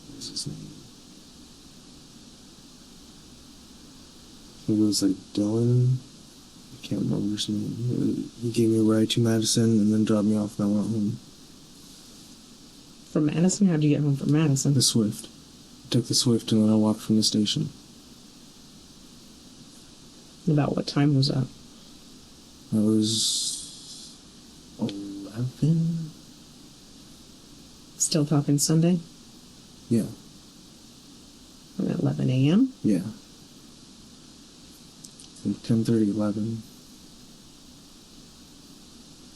What was his name? It was like Dylan. I can't remember his name. He gave me a ride to Madison and then dropped me off and I went home. From Madison? How'd you get home from Madison? The Swift. I took the Swift and then I walked from the station. About what time was that? I was 11. Still talking Sunday? Yeah. At 11 a.m.? Yeah. Like 10:30, 11.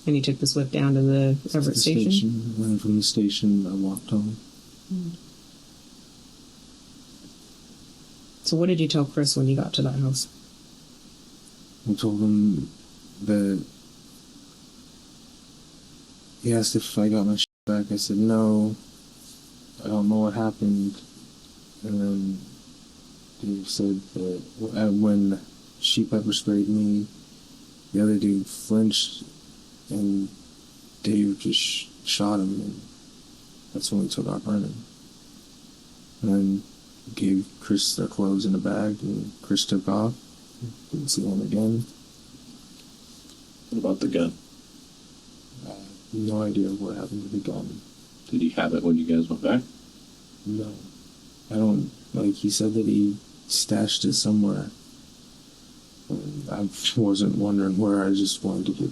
And you took the Swift down to the Everett station? And then from the station, I walked home. So what did you tell Chris when you got to that house? I told him that he asked if I got my shit back. I said no. I don't know what happened. And then he said that when she pepper sprayed me, the other dude flinched and Dave just shot him, and that's when we took off running. And then gave Chris their clothes in a bag, and Chris took off. Didn't see him again. What about the gun? No idea what happened to the gun. Did he have it when you guys went back? No. I don't, like, he said that he stashed it somewhere. I wasn't wondering where, I just wanted to get,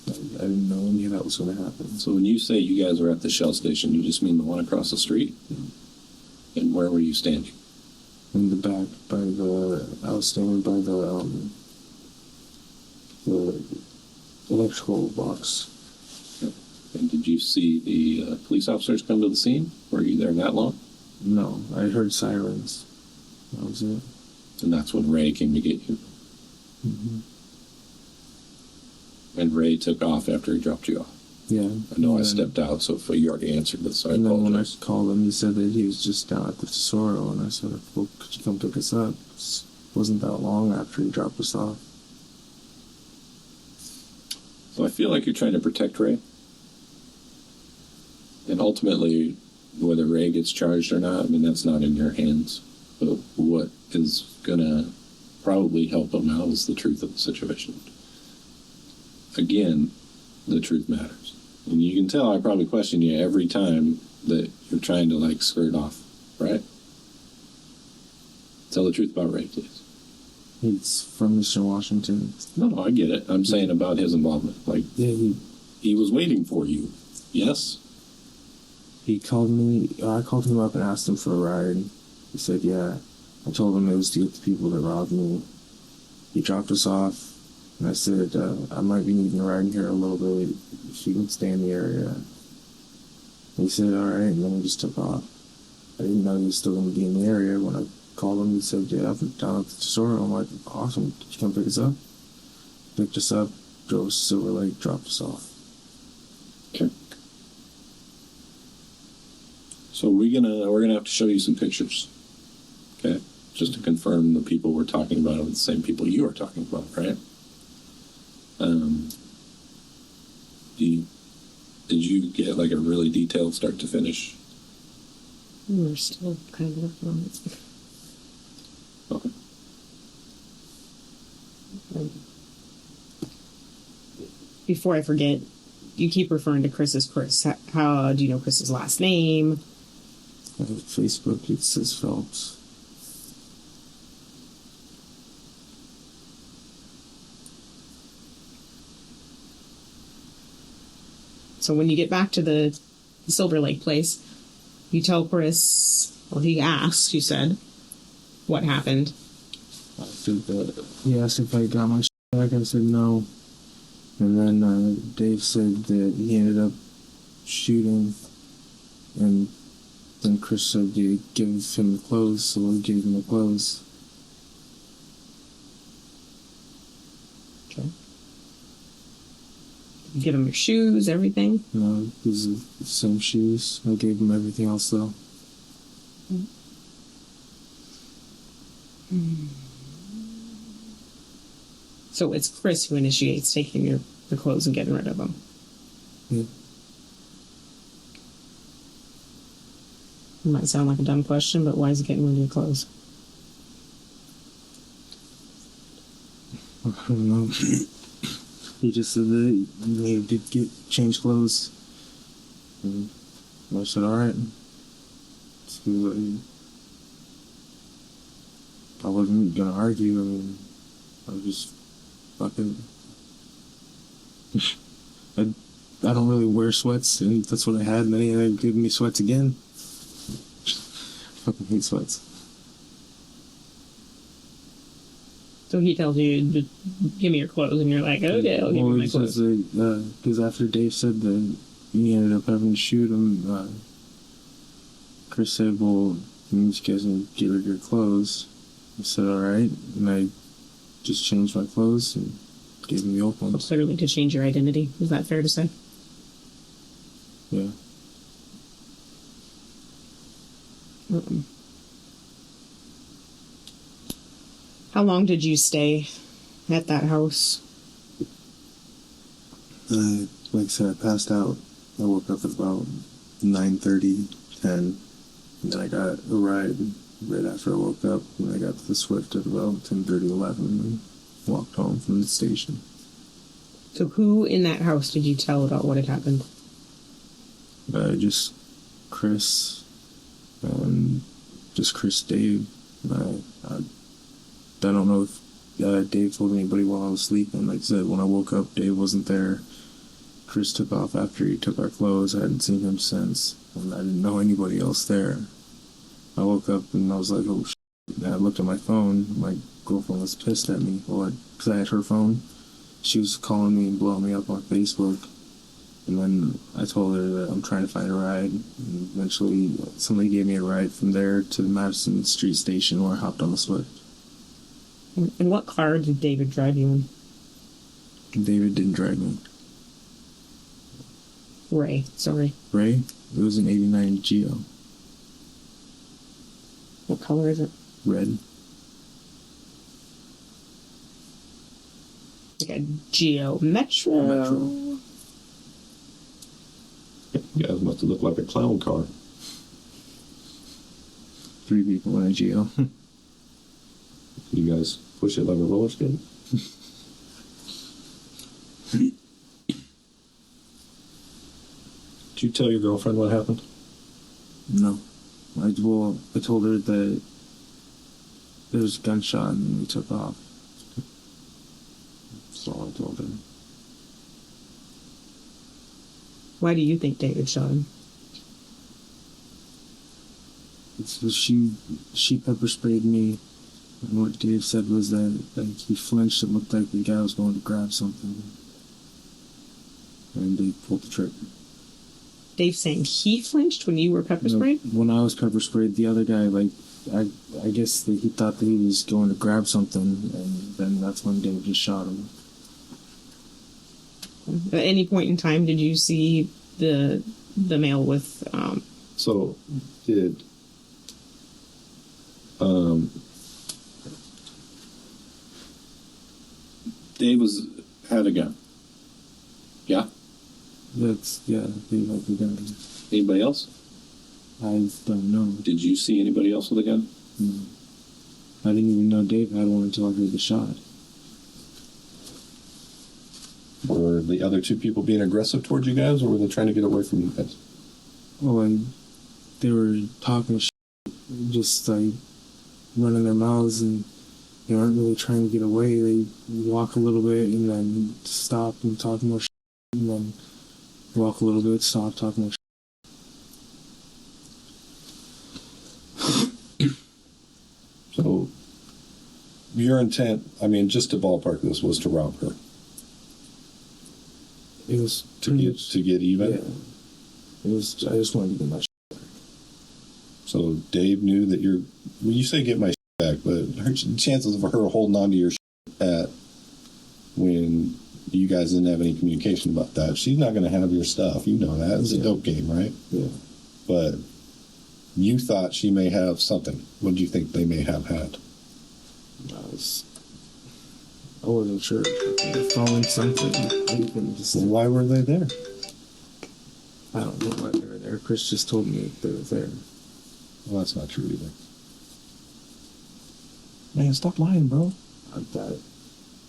I didn't know any of that was going to happen. So when you say you guys were at the Shell station, you just mean the one across the street? And where were you standing? In the back I was standing by the electrical box. And did you see the police officers come to the scene? Were you there that long? No, I heard sirens. That was it. And that's when Ray came to get you. Mm-hmm. And Ray took off after he dropped you off. Yeah. I know I stepped out, so if you already answered this, so I And then when I apologize. called him, he said that he was just down at the Tesoro, and I said, well, could you come pick us up? It wasn't that long after he dropped us off. So I feel like you're trying to protect Ray. And ultimately, whether Ray gets charged or not, I mean, that's not in your hands. But what is going to probably help him out is the truth of the situation. Again, the truth matters. And you can tell I probably question you every time that you're trying to, like, skirt off, right? Tell the truth about Ray, please. He's from Eastern Washington. No, I get it. I'm saying about his involvement. Like, Yeah, he was waiting for you. Yes? he called me. I called him up and asked him for a ride. He said, yeah. I told him it was to get the people that robbed me. He dropped us off, and I said, I might be needing a ride in here a little bit if you can stay in the area. And he said, all right, and then he just took off. I didn't know he was still going to be in the area. When I called him, he said, yeah, I'm down at the Tesoro. I'm like, awesome. Did you come pick us up? Picked us up, drove us to Silver Lake, dropped us off. Okay. So we're gonna have to show you some pictures. Okay? Just to confirm the people we're talking about are the same people you are talking about, right? Did you get like a really detailed start to finish? We're still kind of working on it. Okay. Before I forget, you keep referring to Chris as Chris. How do you know Chris's last name? Facebook, it says Phelps. So when you get back to the Silver Lake place, you tell Chris, well, he asks, you said, what happened. I said that he asked if I got my shit back. I said no. And then Dave said that he ended up shooting, and then Chris said to give him the clothes, so we gave him the clothes. Okay. You give him your shoes, everything. You know, these are the same shoes. I gave him everything else though. So it's Chris who initiates taking the clothes and getting rid of them. Yeah. It might sound like a dumb question, but why is he getting rid of your clothes? I don't know. He just said that he needed to change clothes. And I said, alright. So I wasn't gonna argue. I mean, I was just fucking. I don't really wear sweats, and that's what I had, and then he ended up giving me sweats again. Fucking hate sweats. So he tells you, to give me your clothes, and you're like, okay, I'll give you my clothes. Because after Dave said that he ended up having to shoot him, Chris said, well, you guys can get rid of your clothes. I said, alright, and I just changed my clothes and gave him the old So ones. clearly to change your identity. Is that fair to say? Yeah. How long did you stay at that house? Like I said, I passed out. I woke up at about 9:30, 10, and then I got a ride right after I woke up, and I got to the Swift at about 10:30, 11, and walked home from the station. So who in that house did you tell about what had happened? Just Chris, just Chris, Dave. I don't know if Dave told anybody while I was sleeping. Like I said, when I woke up, Dave wasn't there. Chris took off after he took our clothes. I hadn't seen him since, and I didn't know anybody else there. I woke up and I was like, oh shit. And I looked at my phone. My girlfriend was pissed at me because I had her phone. She was calling me and blowing me up on Facebook. And then I told her that I'm trying to find a ride. And eventually, somebody gave me a ride from there to the Madison Street station where I hopped on the Swift. And what car did David drive you in? David didn't drive me. Ray, sorry. Ray? It was an 89 Geo. What color is it? Red. Like a Geo Metro. Metro. You guys must have looked like a clown car. 3 people in a Geo. You guys push it like a roller skate? Did you tell your girlfriend what happened? No. I told her that there was a gunshot and we took off. That's all I told her. Why do you think David shot him? She pepper sprayed me, and what Dave said was that he flinched. It looked like the guy was going to grab something, and they pulled the trigger. Dave saying he flinched when you were pepper sprayed? When I was pepper sprayed, the other guy, I guess that he thought that he was going to grab something, and then that's when Dave just shot him. At any point in time, did you see the male with? So, did Dave had a gun? Yeah. They like the gun. Anybody else? I don't know. Did you see anybody else with a gun? No. I didn't even know Dave had one until I heard the shot. Were the other 2 people being aggressive towards you guys, or were they trying to get away from you guys? Well, they were talking shit, just like running their mouths, and they weren't really trying to get away. They walk a little bit and then stop and talk more shit, and then walk a little bit, stop, talk more shit. So, your intent, I mean, just to ballpark this, was to rob her. It was To get even? Yeah. It was. I just wanted to get my shit back. So Dave knew that when you say get my shit back, but her chances of her holding on to your shit at when you guys didn't have any communication about that, she's not going to have your stuff. You know that. It's a dope game, right? Yeah. But you thought she may have something. What do you think they may have had? I wasn't sure. They found something. Well, why were they there? I don't know why they were there. Chris just told me they were there. Well, that's not true either. Man, stop lying, bro.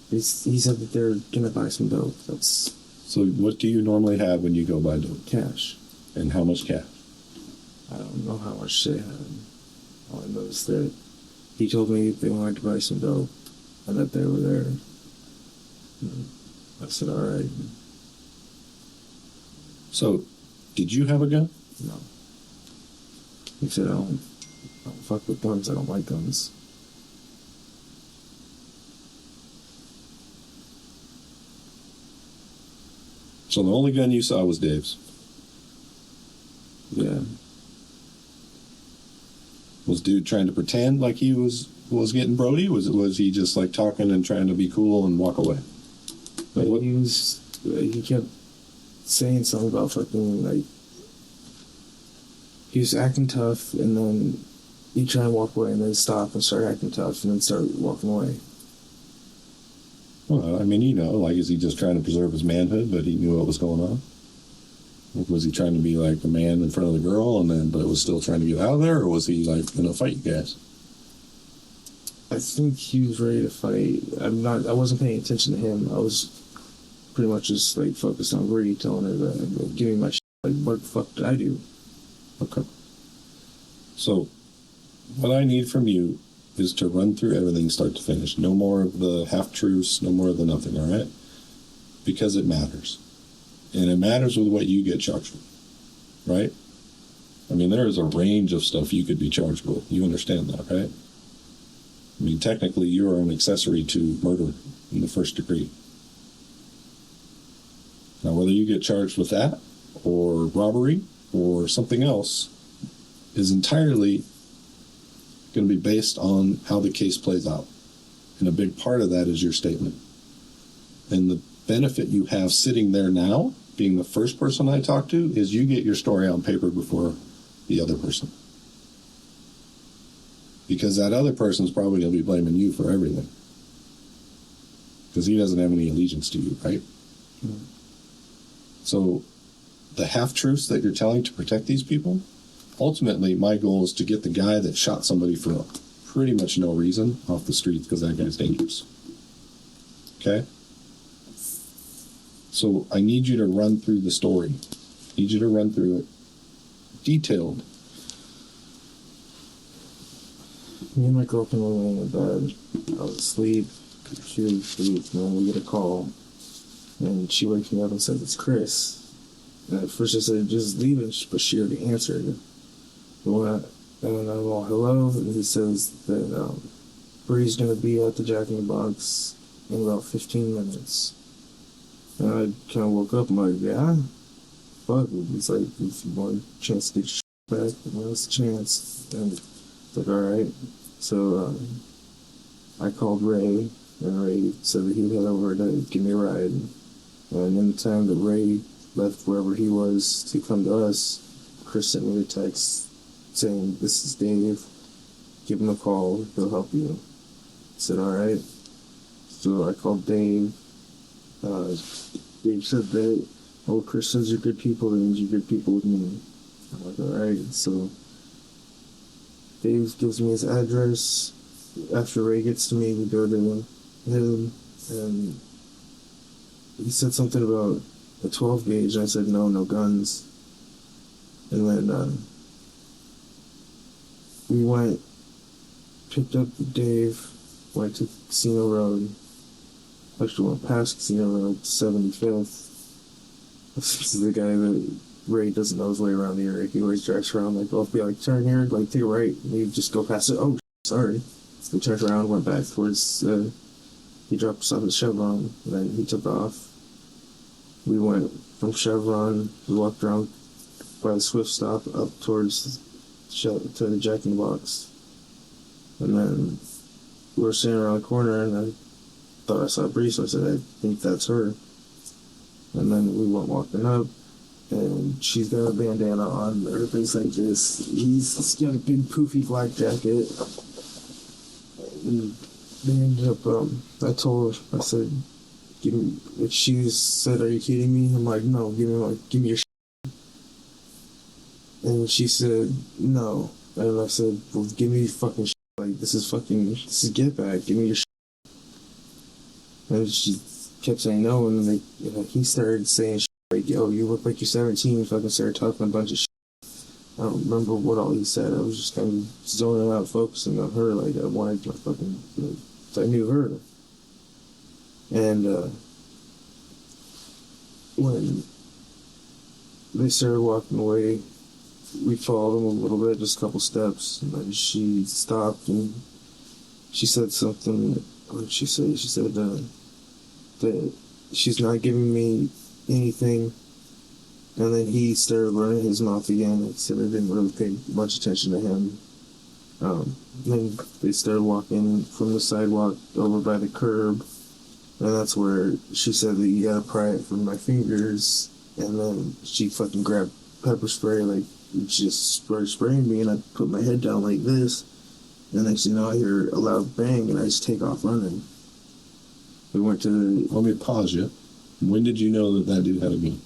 He said that they're gonna buy some dope. That's So what do you normally have when you go buy dope? cash. And how much cash? I don't know how much they had. All I know is that he told me they wanted to buy some dope and that they were there. And I said, all right. So, did you have a gun? No. He said, I don't fuck with guns. I don't like guns. So the only gun you saw was Dave's. Yeah. Was dude trying to pretend like he was getting Brody? Was he just like talking and trying to be cool and walk away? But he kept saying something about fucking, like, he was acting tough, and then he'd try and walk away, and then stop and start acting tough, and then start walking away. Well, I mean, like, is he just trying to preserve his manhood, but he knew what was going on? Like, was he trying to be like the man in front of the girl, but it was still trying to get out of there, or was he like gonna fight you guys? I think he was ready to fight. I wasn't paying attention to him. I was pretty much just like focused on Bree, telling her that, give me my shit. Like, what the fuck did I do? Okay. So, what I need from you is to run through everything start to finish. No more of the half-truths, no more of the nothing, all right? Because it matters. And it matters with what you get charged with, right? I mean, there is a range of stuff you could be charged with. You understand that, right? I mean, technically, you are an accessory to murder in the first degree. Now, whether you get charged with that or robbery or something else is entirely going to be based on how the case plays out. And a big part of that is your statement. And the benefit you have sitting there now, being the first person I talk to, is you get your story on paper before the other person. Because that other person is probably going to be blaming you for everything. Because he doesn't have any allegiance to you, right? Mm-hmm. So the half-truths that you're telling to protect these people, ultimately my goal is to get the guy that shot somebody for pretty much no reason off the streets, because that guy's dangerous. Okay? So I need you to run through the story. I need you to run through it detailed. Me and my girlfriend were laying in bed. I was asleep. She was asleep, and then we get a call. And she wakes me up and says, "It's Chris." And at first I said, "Just leave it," but she already answered. And I'm all, "Hello," and he says that Bree's going to be at the Jack in the Box in about 15 minutes. And I kind of woke up, I'm like, yeah, fuck, it's like, if you want a chance to get your back, what's the chance? And it's like, alright. So I called Ray, and Ray said that he'd head over to give me a ride. And in the time that Ray left wherever he was to come to us, Chris sent me a text saying, "This is Dave, give him a call, he'll help you." I said, alright. So I called Dave. Dave said that, "Oh, Chris says you're good people, that means you're good people with me." I'm like, alright. So Dave gives me his address. After Ray gets to me, we go to him, and he said something about a 12 gauge, and I said, no guns. And then we went, picked up Dave, went to Casino Road. Actually went past Casino Road, 75th. This is the guy that Ray doesn't know his way around the area. He always drives around, like, "Oh, if you like turn here, like take a right," and you just go past it. "Oh, sorry." So we turned around, went back towards, he dropped us off at Chevron, and then he took off. We went from Chevron, we walked around by the Swift stop up towards to the Jack in the Box. And then we were sitting around the corner, and I thought I saw Bree, so I said, "I think that's her." And then we went walking up, and she's got a bandana on, everything's like this. He's got a big poofy black jacket. And they ended up, I told her, I said, "Give me," if she said, "Are you kidding me?" I'm like, "No, give me your shit." And she said, "No." And I said, "Well, give me fucking shit. Like, this is get back, give me your shit." And she kept saying no, and then he started saying shit like, "Yo, you look like you're 17, fucking started talking a bunch of shit." I don't remember what all he said. I was just kind of zoning out, focusing on her, like I wanted my fucking, I knew her. And when they started walking away, we followed them a little bit, just a couple steps, and then she stopped and she said something. What did she say? She said that she's not giving me anything. And then he started running his mouth again. Like I said, I didn't really pay much attention to him. Then they started walking from the sidewalk over by the curb. And that's where she said that, "You gotta pry it from my fingers." And then she fucking grabbed pepper spray, like, she just started spraying me, and I put my head down like this. And next thing you know, I hear a loud bang, and I just take off running. We went to Let me pause you. When did you know that dude had a gun?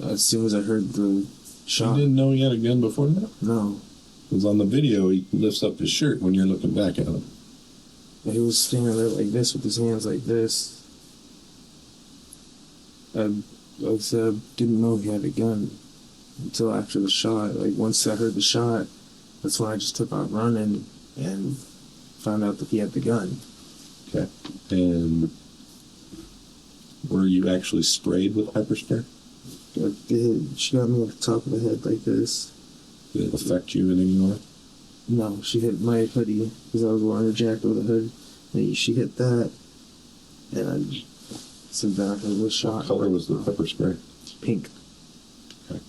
as soon as I heard the shot. You didn't know he had a gun before that? No. Because on the video, he lifts up his shirt when you're looking back at him. He was standing there like this with his hands like this. I said I didn't know he had a gun until after the shot. Like, once I heard the shot, that's when I just took off running and found out that he had the gun. Okay. And were you actually sprayed with pepper spray? She got me at the top of the head like this. Did it affect you in any way? No, she hit my hoodie because I was wearing a jacket with a hood. And she hit that, and I said that I was shot. What color was the pepper spray? Pink. Okay.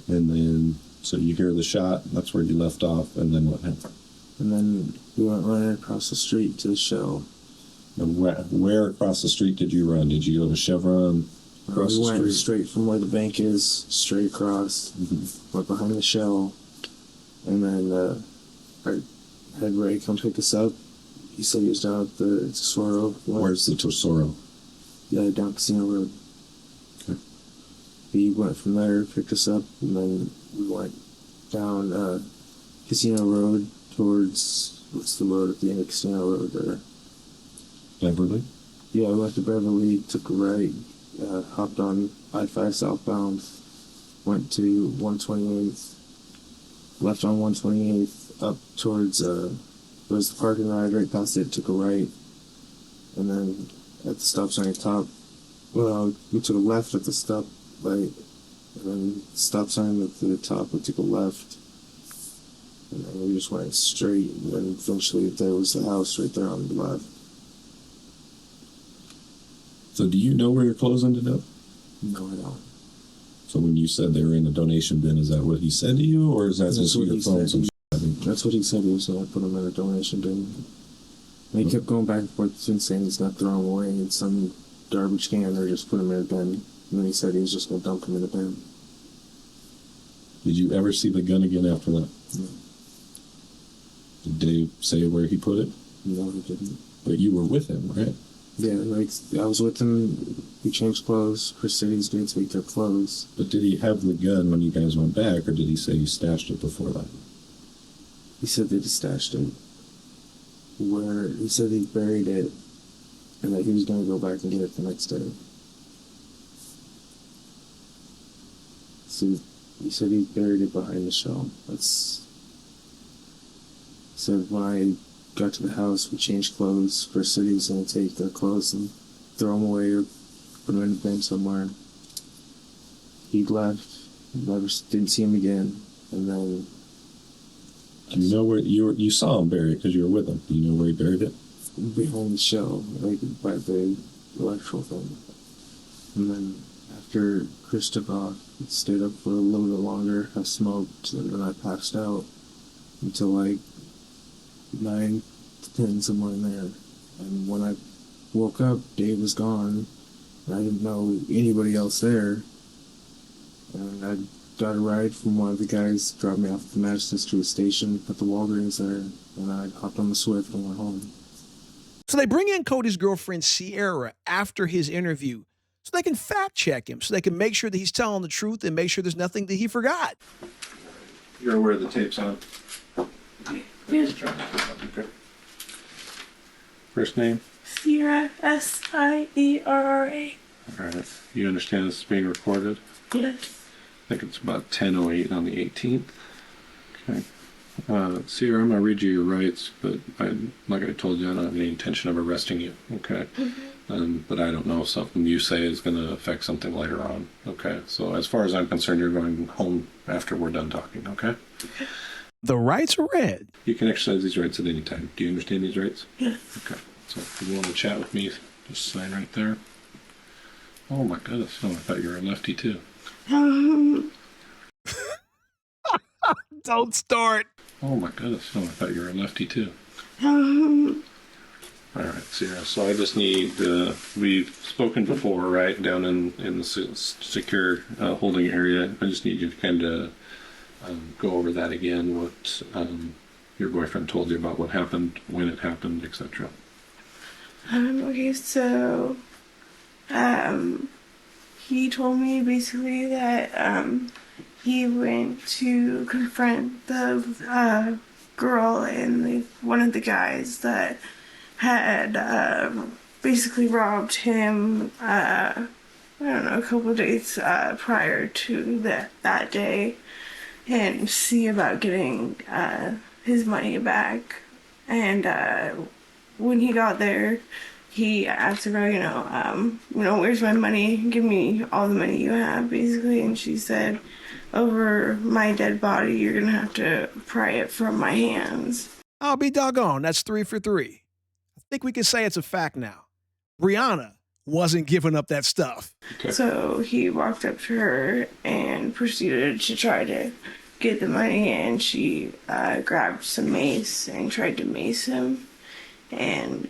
And then, so you hear the shot, that's where you left off, and then what happened? And then we went running across the street to the shell. And where across the street did you run? Did you go to Chevron? Across We the went street? straight from where the bank is, straight across, went behind the shell, and then I had Ray come pick us up. He said he was down at the Tesoro. Where's the Tesoro? Yeah, down Casino Road. Okay. He went from there, picked us up, and then we went down Casino Road towards, what's the road at the end of Casino Road there? Beverly? Yeah, we went to Beverly, took a right, hopped on I-5 southbound, went to 128th, left on 128th, up towards, there was the parking ride right past it, took a right, and then at the stop sign top, well, we took a left at the stop light, and then stop sign at the top, we took a left, and then we just went straight, and then eventually there was the house right there on the left. So do you know where your clothes ended up? No, I don't. So when you said they were in a donation bin, is that what he said to you, or is that That's just what your he phone? said. That's what he said. He was going to put them in a donation bin. And he kept going back and forth and saying he's not throwing them away in some garbage can or just put them in a bin. And then he said he was just going to dump them in the bin. Did you ever see the gun again after that? No. Did Dave say where he put it? No, he didn't. But you were with him, right? Yeah, like, I was with him. We changed clothes. Chris said he's going to take their clothes. But did he have the gun when you guys went back, or did he say he stashed it before that? He said they just stashed it. Where he said he buried it and that he was going to go back and get it the next day. So he said he buried it behind the shell. Said when I got to the house, we changed clothes. Chris said he was going to take their clothes and throw them away or put them in a bin somewhere. He left. Never didn't see him again. And then Do you know where you saw him bury it because you were with him? Do you know where he buried it? behind the shell, like by the electrical thing. And then after Chris took off, I stayed up for a little bit longer. I smoked, and then I passed out until like 9 to 10, somewhere in there. And when I woke up, Dave was gone. And I didn't know anybody else there. And I got a ride from one of the guys, dropped me off at the Magistrate station at the Walgreens there, and I hopped on the Swift and went home. So they bring in Cody's girlfriend, Sierra, after his interview so they can fact check him, so they can make sure that he's telling the truth and make sure there's nothing that he forgot. You're aware the tape's on? Yes. Okay. First name? Sierra, Siera. All right. You understand this is being recorded? Yes. I think it's about 10:08 on the 18th. Okay. Sierra, I'm going to read you your rights, but like I told you, I don't have any intention of arresting you, okay? But I don't know if something you say is going to affect something later on, okay? So as far as I'm concerned, you're going home after we're done talking, okay? The rights are read. You can exercise these rights at any time. Do you understand these rights? Yes. Okay. So if you want to chat with me, just sign right there. Oh my goodness. Oh, I thought you were a lefty too. Don't start. Oh my goodness. Oh, I thought you were a lefty too. All right, Sierra. So I just need, we've spoken before, right, down in the secure holding area. I just need you to kind of go over that again, what your boyfriend told you about what happened, when it happened, etc. Okay, so he told me basically that he went to confront the girl and one of the guys that had basically robbed him, I don't know, a couple of days prior to that day, and see about getting his money back. And when he got there, he asked her, where's my money? Give me all the money you have, basically. And she said, over my dead body, you're gonna have to pry it from my hands. I'll be doggone. That's 3 for 3. I think we can say it's a fact now. Brianna wasn't giving up that stuff. Okay. So he walked up to her and proceeded to try to get the money, and she grabbed some mace and tried to mace him. And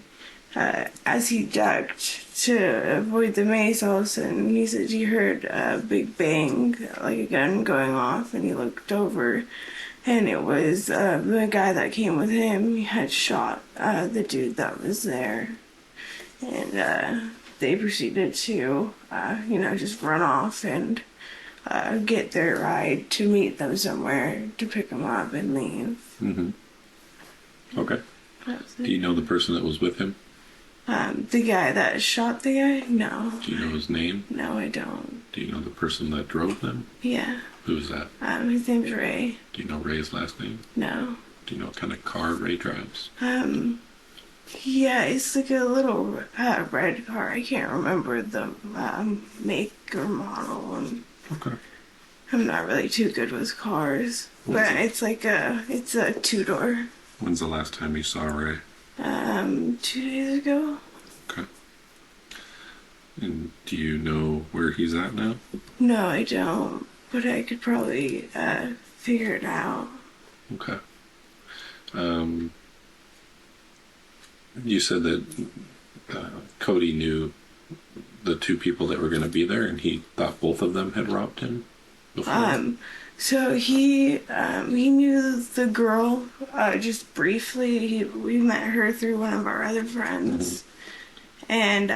as he ducked to avoid the mace, all of a sudden he said he heard a big bang, like a gun going off, and he looked over, and it was the guy that came with him. He had shot the dude that was there. And they proceeded to, just run off and get their ride to meet them somewhere to pick them up and leave. Mm-hmm. Okay. Do you know the person that was with him? The guy that shot the guy? No. Do you know his name? No, I don't. Do you know the person that drove them? Yeah. Who's that? His name's Ray. Do you know Ray's last name? No. Do you know what kind of car Ray drives? Yeah, it's like a little red car. I can't remember the make or model. And Okay. I'm not really too good with cars. But it's a two-door. When's the last time you saw Ray? 2 days ago. Okay. And do you know where he's at now? No, I don't. But I could probably figure it out. Okay. You said that Cody knew the two people that were going to be there, and he thought both of them had robbed him before. So he knew the girl just briefly. We met her through one of our other friends, and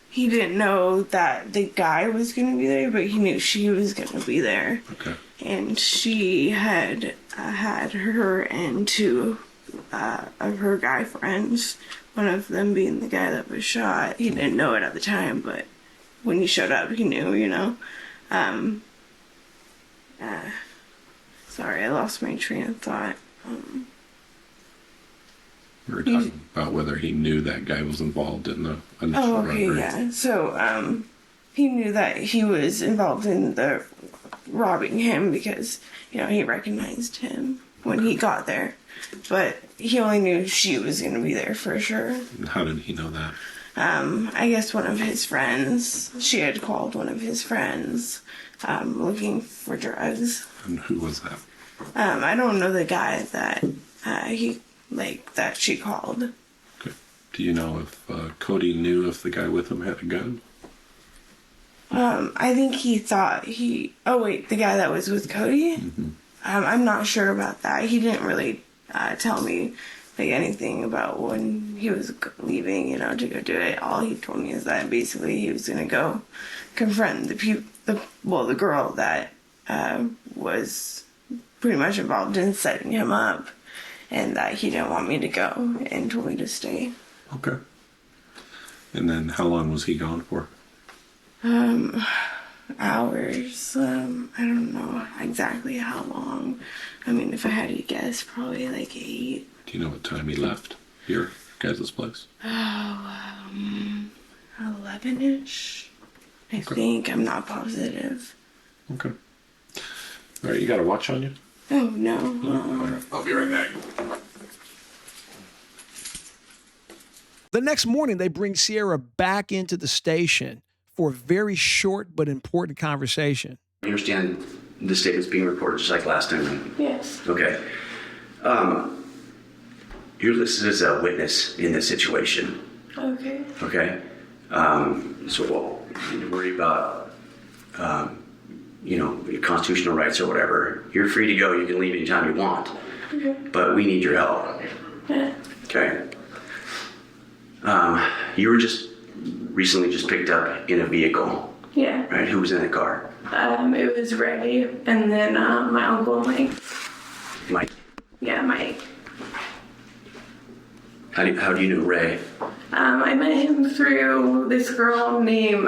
he didn't know that the guy was going to be there, but he knew she was going to be there. Okay. And she had had her and two of her guy friends, one of them being the guy that was shot. He didn't know it at the time, but when he showed up, he knew, Sorry, I lost my train of thought. We were talking about whether he knew that guy was involved in the initial Oh, okay, robbery. yeah. So, he knew that he was involved in the robbing him because, he recognized him when he got there. But he only knew she was going to be there for sure. And how did he know that? I guess one of his friends, she had called one of his friends, looking for drugs. And who was that? I don't know the guy that, that she called. Okay. Do you know if Cody knew if the guy with him had a gun? I think he thought the guy that was with Cody? Mm-hmm. I'm not sure about that. He didn't really tell me anything about when he was leaving, to go do it. All he told me is that basically he was gonna go confront the girl that was pretty much involved in setting him up, and that he didn't want me to go and told me to stay. Okay. And then how long was he gone for? Hours. I don't know exactly how long. I mean, if I had to guess, probably like 8. Do you know what time he left your guys' place? 11-ish. I think. I'm not positive. Okay. All right, you got a watch on you? Oh, no. I'll be right back. The next morning, they bring Sierra back into the station for a very short but important conversation. I understand the statement's being recorded just like last time. Yes. Okay. You're listed as a witness in this situation. Okay. Okay. So you need to worry about, your constitutional rights or whatever. You're free to go. You can leave anytime you want. Okay. But we need your help. Yeah. Okay. You were recently picked up in a vehicle, Yeah. right? Who was in the car? It was Ray, and then my uncle Mike. Mike. Yeah, Mike. How do you know Ray? I met him through this girl named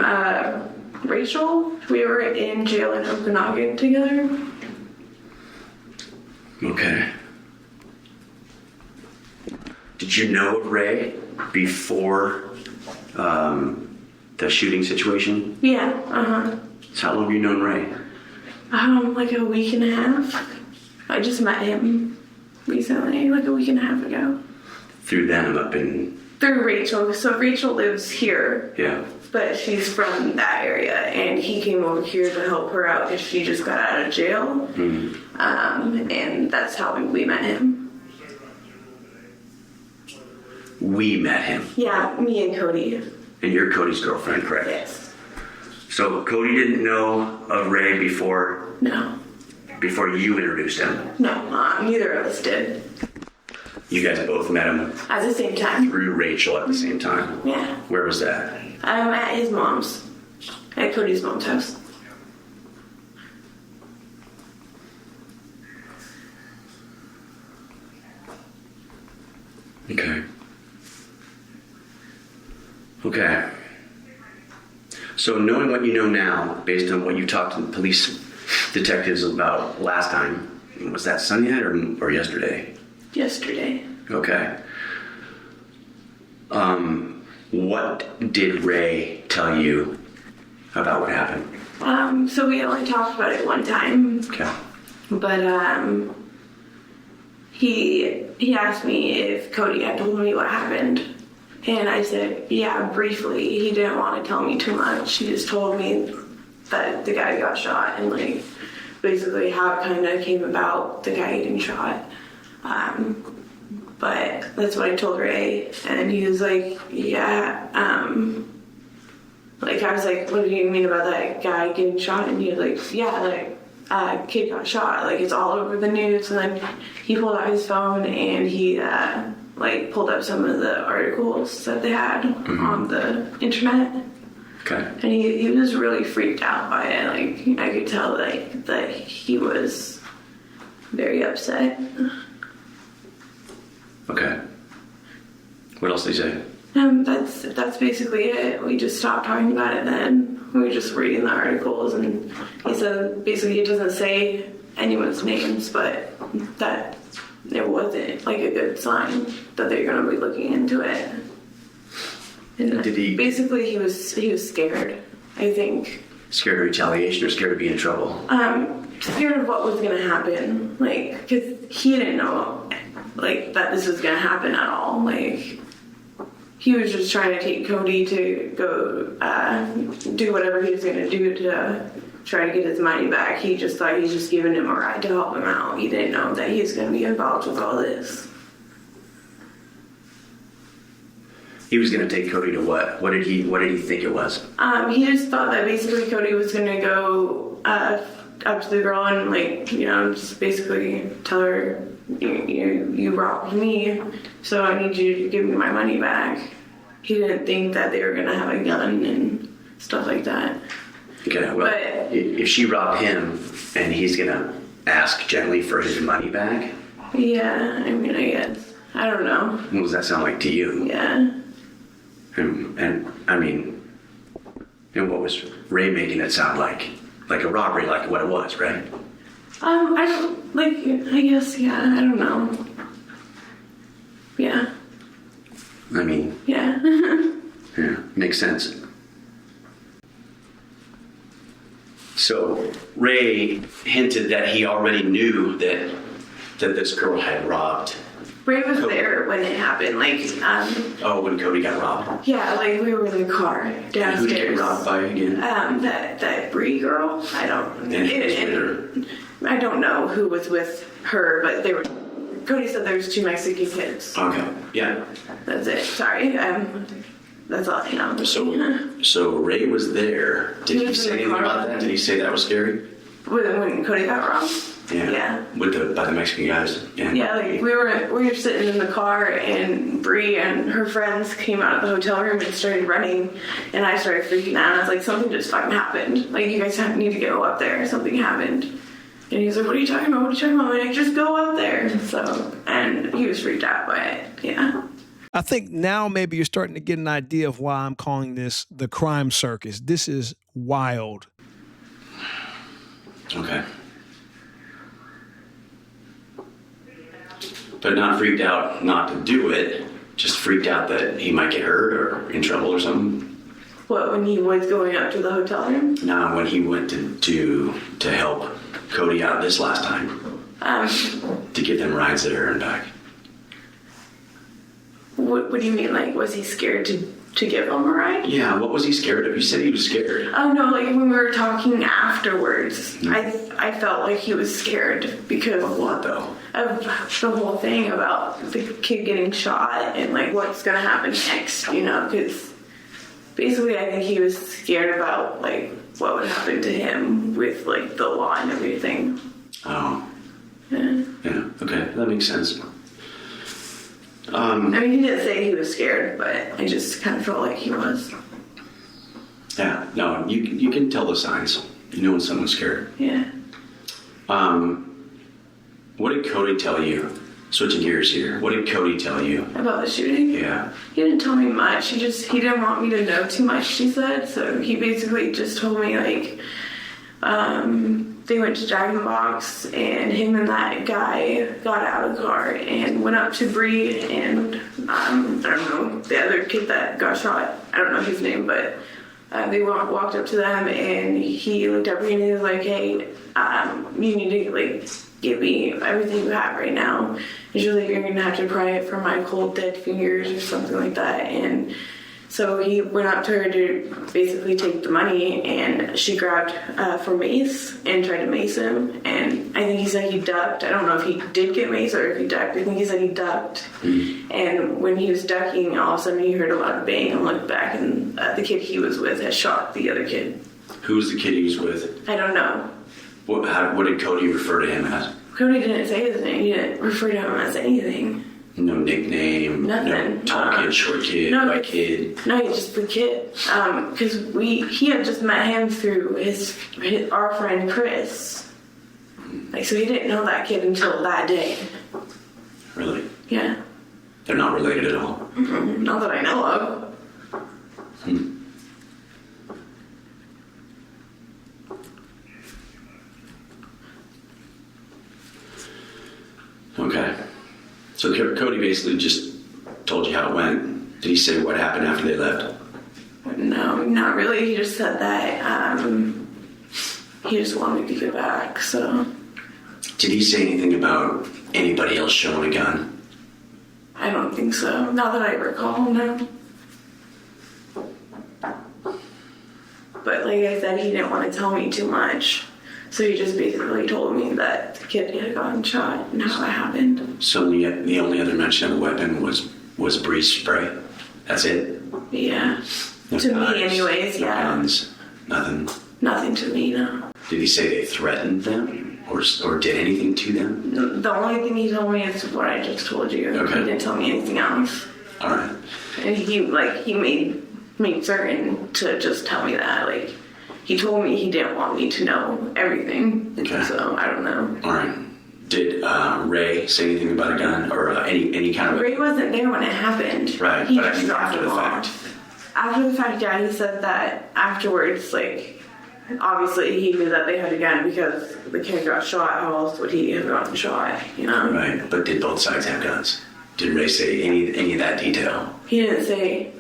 Rachel. We were in jail in Okanagan together. Okay. Did you know Ray before the shooting situation? Yeah, So how long have you known Ray? like a week and a half. I just met him recently, like a week and a half ago. Through them up in... Through Rachel. So Rachel lives here. Yeah. But she's from that area, and he came over here to help her out because she just got out of jail. And that's how we met him. We met him. Yeah, me and Cody. And you're Cody's girlfriend, correct? Yes. So Cody didn't know of Ray before No. you introduced him. No, neither of us did. You guys both met him At the same time. through Rachel at the same time. Yeah. Where was that? At his mom's. At Cody's mom's house. Okay. So knowing what you know now, based on what you talked to the police detectives about last time, was that Sunday night or yesterday? Yesterday. Okay. What did Ray tell you about what happened? So we only talked about it one time. Okay. But he asked me if Cody had told me what happened. And I said, yeah, briefly. He didn't want to tell me too much. He just told me that the guy got shot and like basically how it kind of came about, the guy getting shot. But that's what I told Ray, and he was like, yeah, like I was like, what do you mean about that guy getting shot? And he was like, yeah, like kid got shot, like it's all over the news. And then he pulled out his phone and he like pulled up some of the articles that they had on the internet. Okay. And he was really freaked out by it. Like I could tell like that he was very upset. Okay. What else did he say? That's basically it. We just stopped talking about it then. We were just reading the articles, and he said basically it doesn't say anyone's names, but that it wasn't like a good sign that they're going to be looking into it. And Did he- basically he was scared, I think. Scared of retaliation or scared of being in trouble? Scared of what was going to happen, like, because he didn't know like that this was going to happen at all. Like he was just trying to take Cody to go do whatever he was going to do to try to get his money back. He just thought he was just giving him a ride to help him out. He didn't know that he was going to be involved with all this. He was going to take Cody to what? What did he think it was? He just thought that basically Cody was going to go up to the girl and like, you know, just basically tell her, you robbed me, so I need you to give me my money back. He didn't think that they were going to have a gun and stuff like that. Okay, well, But- if she robbed him and he's going to ask gently for his money back, Yeah, I mean, I guess. I don't know. what does that sound like to you? Yeah. And I mean, and what was Ray making it sound like? Like a robbery, like what it was, right? I don't, like, I guess, yeah, I don't know. Yeah. I mean, Yeah. yeah, makes sense. So Ray hinted that he already knew that this girl had robbed. Ray was there when it happened, like, Oh, when Cody got robbed. yeah, like, we were in the car Who did he get downstairs. robbed by again? That Bree girl, I don't, And who was with her? I don't know who was with her, but they were, Cody said there was 2 Mexican kids. Okay, yeah. That's it, sorry, that's all I know. So Ray was there. Did He he was say in the anything car. about that? Did he say that was scary? When Cody got robbed? Yeah. By the Mexican guys. Yeah, like we were sitting in the car and Bree and her friends came out of the hotel room and started running, and I started freaking out. I was like, something just fucking happened. Like, you guys need to go up there. Something happened. And he was like, what are you talking about? What are you talking about? And I just go up there. So, and he was freaked out by it. Yeah. I think now maybe you're starting to get an idea of why I'm calling this the Crime Circus. This is wild. Okay. But not freaked out not to do it, just freaked out that he might get hurt or in trouble or something? What, when he was going up to the hotel room? No, when he went to help Cody out this last time. To give them rides there and back. What do you mean? Like, was he scared to give him a ride? Yeah, what was he scared of? You said he was scared. Oh no, like when we were talking afterwards, I felt like he was scared because Of what though? of the whole thing about the kid getting shot and like what's gonna happen next, you know, because basically I think he was scared about like what would happen to him with like the law and everything. Oh. Yeah. Yeah, okay, that makes sense. I mean, he didn't say he was scared, but I just kind of felt like he was. Yeah, no, you can tell the signs. You know when someone's scared. Yeah. What did Cody tell you? Switching gears here. What did Cody tell you? About the shooting? Yeah. He didn't tell me much. He didn't want me to know too much, she said. So he basically just told me, like, they went to Jack in the Box, and him and that guy got out of the car and went up to Bree and, I don't know, the other kid that got shot. I don't know his name, but they walked up to them, and he looked at Bree and he was like, hey, you need to, like, give me everything you have right now. And she was like, you're going to have to pry it from my cold, dead fingers or something like that. And so he went up to her to basically take the money, and she grabbed for mace and tried to mace him. And I think he said he ducked. I don't know if he did get mace or if he ducked. I think he said he ducked. And when he was ducking, all of a sudden he heard a loud bang and looked back, and the kid he was with had shot the other kid. Who was the kid he was with? I don't know. What did Cody refer to him as? Cody didn't say his name. He didn't refer to him as anything. No nickname? Nothing. No tall kid, short kid, white kid? No, he's just the kid. Because he had just met him through our friend Chris. Like, so he didn't know that kid until that day. Really? Yeah. They're not related at all? Not that I know of. Okay. So Cody basically just told you how it went. Did he say what happened after they left? No, not really. He just said that he just wanted me to get back, so. Did he say anything about anybody else showing a gun? I don't think so. Not that I recall, no. But like I said, he didn't want to tell me too much. So he just basically told me that the kid had gotten shot and how it happened. So the only other mention of a weapon was Bree's spray? That's it? Yeah. No To knives, me anyways, no yeah. guns, nothing? Nothing to me, no. Did he say they threatened them or did anything to them? The only thing he told me is what I just told you. Okay. He didn't tell me anything else. All right. And he made certain to just tell me that. Like, he told me he didn't want me to know everything. Okay. So, I don't know. All right. Did Ray say anything about a gun or any kind of... Ray wasn't there when it happened. Right, He but I just mean dropped after the him off. fact. After the fact, yeah, he said that afterwards, like, obviously he knew that they had a gun because the kid got shot. How else would he have gotten shot, you know? Right, but did both sides have guns? Did Ray say any of that detail? He didn't say.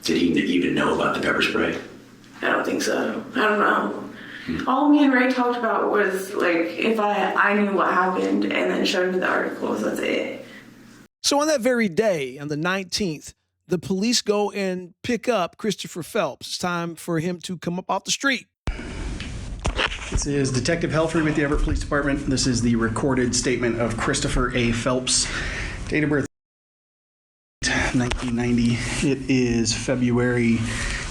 Did he even know about the pepper spray? I don't think so. I don't know. All me and Ray talked about was, like, if I knew what happened and then showed me the articles, that's it. So on that very day, on the 19th, the police go and pick up Christopher Phelps. It's time for him to come up off the street. This is Detective Helfrey with the Everett Police Department. This is the recorded statement of Christopher A. Phelps. Date of birth, 1990. It is February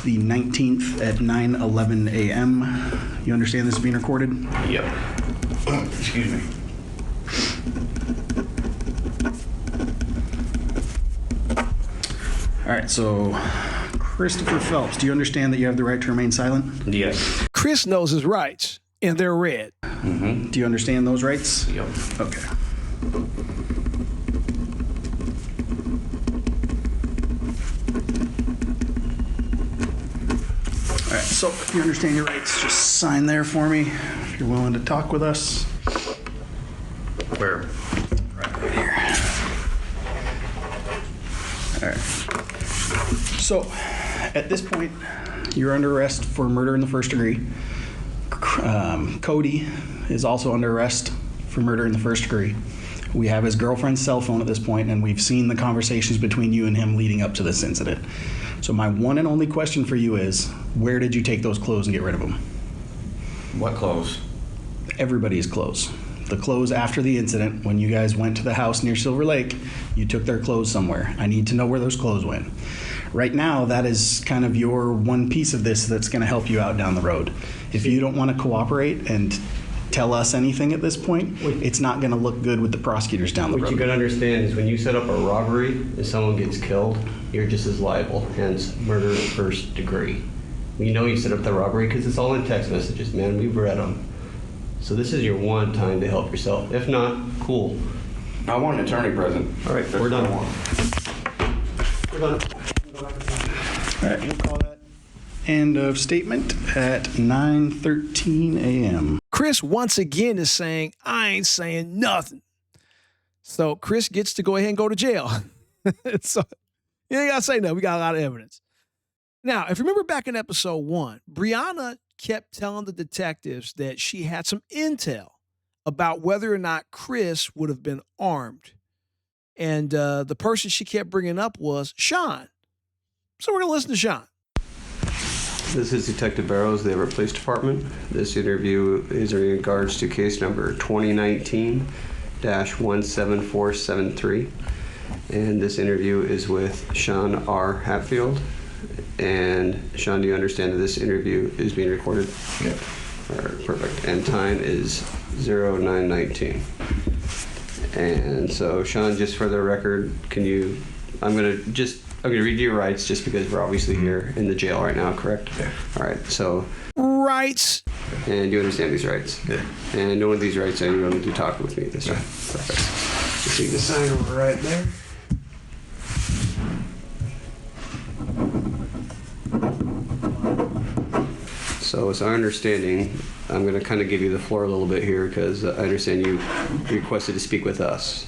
the 19th at 9:11 a.m. You understand this is being recorded? Yep. Excuse me. All right, so Christopher Phelps, do you understand that you have the right to remain silent? Yes. Chris knows his rights, and they're read. Do you understand those rights? Yep. Okay. All right, so if you understand your rights, just sign there for me if you're willing to talk with us. Where? Right here. All right. So, at this point, you're under arrest for murder in the first degree. Cody is also under arrest for murder in the first degree. We have his girlfriend's cell phone at this point, and we've seen the conversations between you and him leading up to this incident. So my one and only question for you is, where did you take those clothes and get rid of them? What clothes? Everybody's clothes. The clothes after the incident, when you guys went to the house near Silver Lake, you took their clothes somewhere. I need to know where those clothes went. Right now, that is kind of your one piece of this that's going to help you out down the road. If you don't want to cooperate and tell us anything at this point, it's not going to look good with the prosecutors down the road. What you got to understand is when you set up a robbery and someone gets killed, you're just as liable, hence murder in first degree. We know you set up the robbery because it's all in text messages, man. We've read them. So this is your one time to help yourself. If not, cool. I want an attorney present. All right, That's we're done. what I want. We're done. All right, we'll call that end of statement at 9:13 a.m. Chris once again is saying, I ain't saying nothing. So Chris gets to go ahead and go to jail. So you ain't got to say nothing. We got a lot of evidence. Now, if you remember back in episode 1, Brianna kept telling the detectives that she had some intel about whether or not Chris would have been armed. And the person she kept bringing up was Sean. So we're going to listen to Sean. This is Detective Barrows, the Everett Police Department. This interview is in regards to case number 2019-17473. And this interview is with Sean R. Hatfield. And Sean, do you understand that this interview is being recorded? Yeah. All right, perfect. And time is 09:19. And so, Sean, just for the record, I'm gonna read your rights just because we're obviously here in the jail right now, correct? Yeah. All right, so. Rights. And you understand these rights? Yeah. And knowing these rights, are you willing to talk with me this time? Perfect. You see the sign over right there? So it's our understanding, I'm going to kind of give you the floor a little bit here because I understand you requested to speak with us.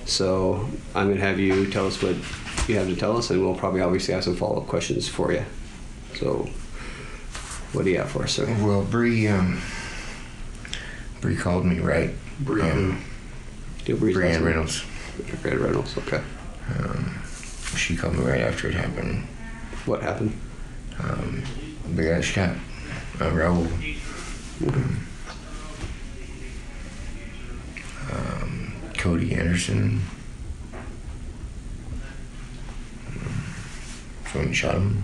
So I'm going to have you tell us what you have to tell us, and we'll probably obviously have some follow-up questions for you. So what do you have for us, sir? Well, Bree called me, right? Brianne Reynolds. Brianne Reynolds, okay. She called me right after it happened. What happened? We got shot. Raul. Cody Anderson. Someone shot him.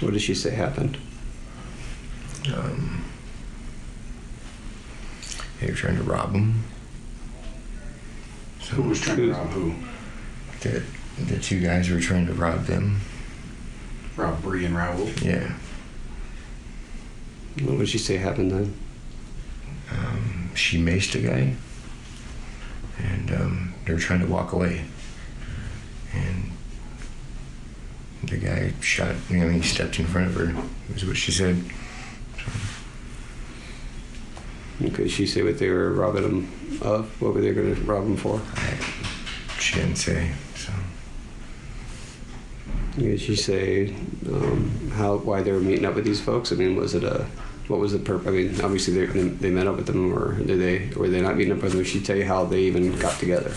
What did she say happened? They were trying to rob him. So Who was trying to rob who? the two guys were trying to rob them. Rob Bree and Raul. Yeah. What did she say happened then? She maced a guy, and they were trying to walk away. And the guy shot, he stepped in front of her, is what she said. Okay, she say what they were robbing him of? What were they going to rob him for? She didn't say, so. Did she say why they were meeting up with these folks? I mean, what was the purpose? I mean, obviously they met up with them, or were they not meeting up with them? Did she tell you how they even got together?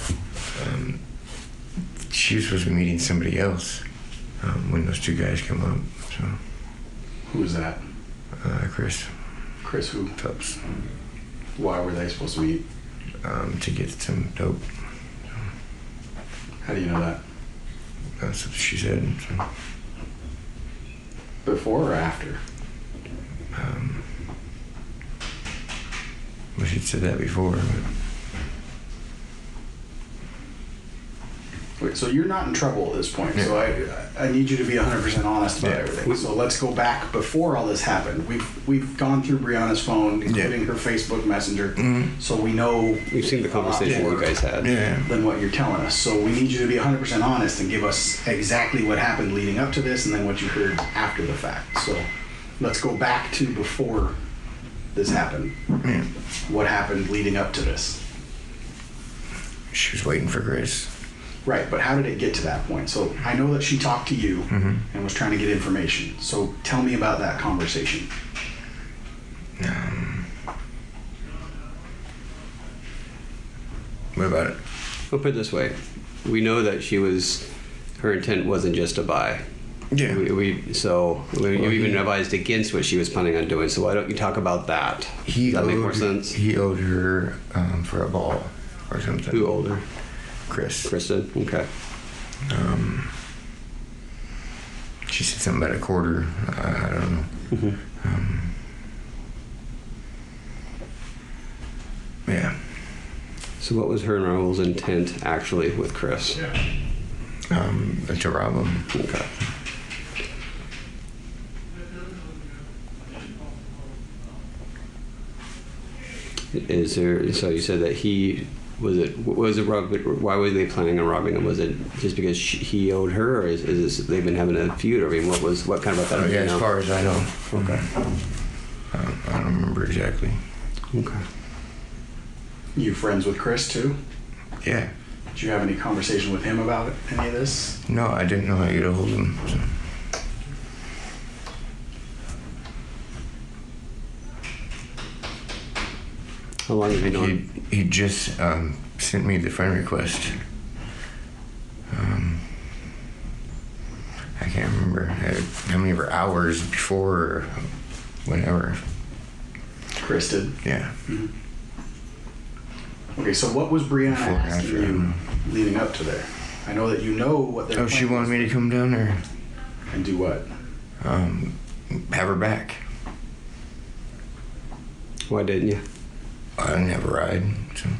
She was supposed to be meeting somebody else when those two guys come up, so. Who was that? Chris Chris who? Phelps, Why were they supposed to meet? to get some dope. How do you know that? That's what she said, so. Before or after? Well, she'd said that before, but Wait, so you're not in trouble at this point. So I need you to be 100% honest about Yeah. everything. So let's go back before all this happened. We've gone through Brianna's phone, including her Facebook Messenger, so we know We've seen the conversation you guys had. yeah. than what you're telling us. So we need you to be 100% honest and give us exactly what happened leading up to this and then what you heard after the fact. So let's go back to before this happened. Yeah. What happened leading up to this? she was waiting for Chris. Right, but how did it get to that point? So I know that she talked to you and was trying to get information. So tell me about that conversation. What about it? We'll put it this way. We know that her intent wasn't just to buy. Yeah. You even advised against what she was planning on doing, so why don't you talk about that? Does that make more sense? He owed her for a ball or something. Who owed her? Chris. Chris did? Okay. She said something about a quarter. I don't know. Yeah. So what was her and Raul's intent actually with Chris? To rob him. Okay. Is there? So you said that he was it? Why were they planning on robbing him? Was it just because he owed her, or is this, they've been having a feud? I mean, what kind of about that? Yeah, as far as I know. Okay. I don't remember exactly. Okay. You friends with Chris too? Yeah. Did you have any conversation with him about any of this? No, I didn't know how to get a hold of him. So. How long have you known? He just sent me the friend request. I can't remember how many hours before or whenever. Chris did? Yeah. Okay, so what was Brianna Before, asking after, you leading up to there? I know that you know what they're Oh, she wanted me to come down there. And do what? Have her back. Why didn't you? I didn't have a ride, so.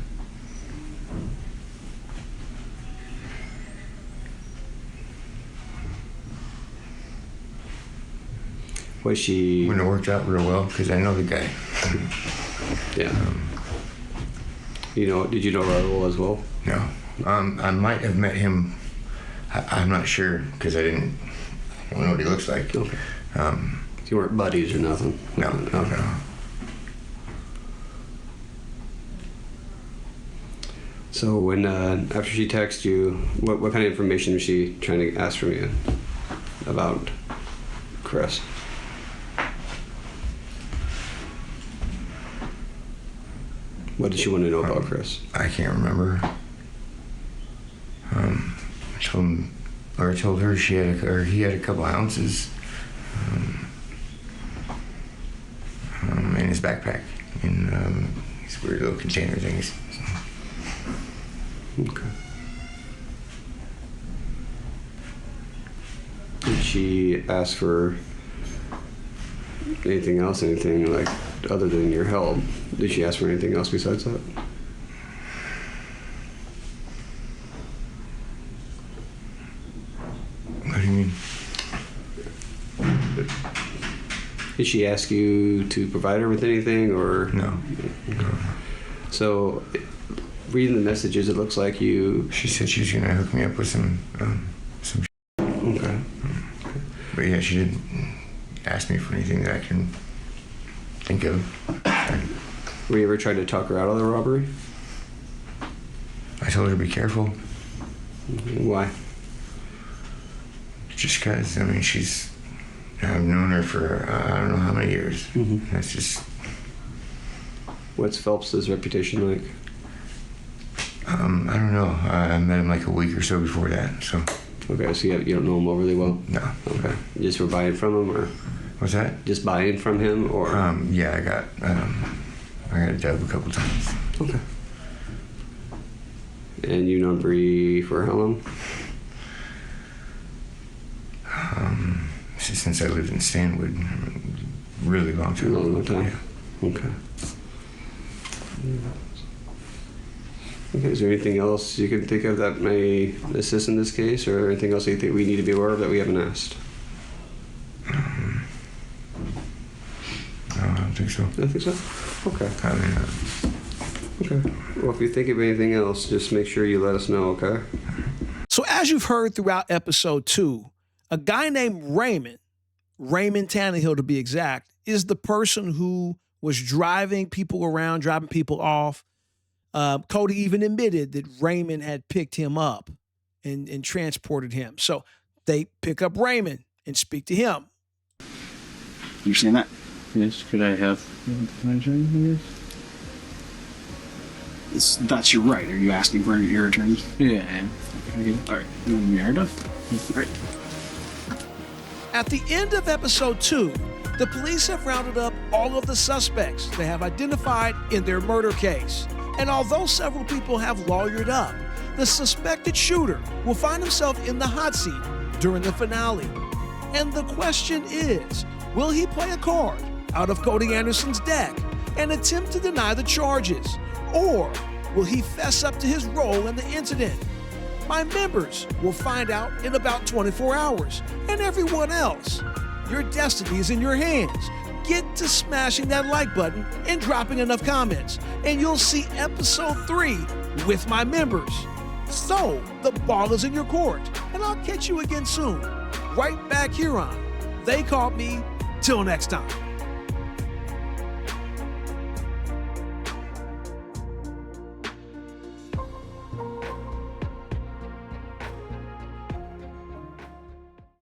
Was she? Wouldn't have worked out real well because I know the guy. Yeah. Did you know Raul as well? No. I might have met him. I'm not sure because I don't know what he looks like. Okay. You weren't buddies or nothing? No. Okay. No. So when after she texted you, what kind of information was she trying to ask from you about Chris? What did she want to know about Chris? I can't remember. I told her he had a couple ounces in his backpack in these weird little container things. Okay. Did she ask for anything else? Anything like other than your help? Did she ask for anything else besides that? What do you mean? Did she ask you to provide her with anything, or No. Okay. So, reading the messages, it looks like you. She said she was gonna hook me up with some. Okay. But yeah, she didn't ask me for anything that I can think of. Were you ever trying to talk her out of the robbery? I told her to be careful. Why? Just because, I mean, I've known her for I don't know how many years. Mm-hmm. That's just. What's Phelps's reputation like? I don't know. I met him like a week or so before that, so. Okay, so you don't know him overly well? No. Okay. You just were buying from him, or? What's that? Just buying from him, or? Yeah, I got a dub a couple times. Okay. And you know Bree for how long? Since I lived in Stanwood, really long time. A long time. Yeah. Okay. Okay. Is there anything else you can think of that may assist in this case, or anything else you think we need to be aware of that we haven't asked? No, I don't think so. I don't think so. Okay. I mean, Okay. Well, if you think of anything else, just make sure you let us know. Okay. So as you've heard throughout episode 2, a guy named Raymond Tannehill to be exact, is the person who was driving people around, dropping people off, Cody even admitted that Raymond had picked him up and transported him. So they pick up Raymond and speak to him. You understand that? Yes, could I have information, I guess? That's your right. Are you asking for your attorney? Yeah, I am. All right. You want to be heard of? All right. At the end of episode 2, the police have rounded up all of the suspects they have identified in their murder case. And although several people have lawyered up, the suspected shooter will find himself in the hot seat during the finale. And the question is, will he play a card out of Cody Anderson's deck and attempt to deny the charges? Or will he fess up to his role in the incident? My members will find out in about 24 hours. And everyone else, your destiny is in your hands. Get to smashing that like button and dropping enough comments, and you'll see episode 3 with my members. So, the ball is in your court, and I'll catch you again soon, right back here on They Caught Me. Till next time.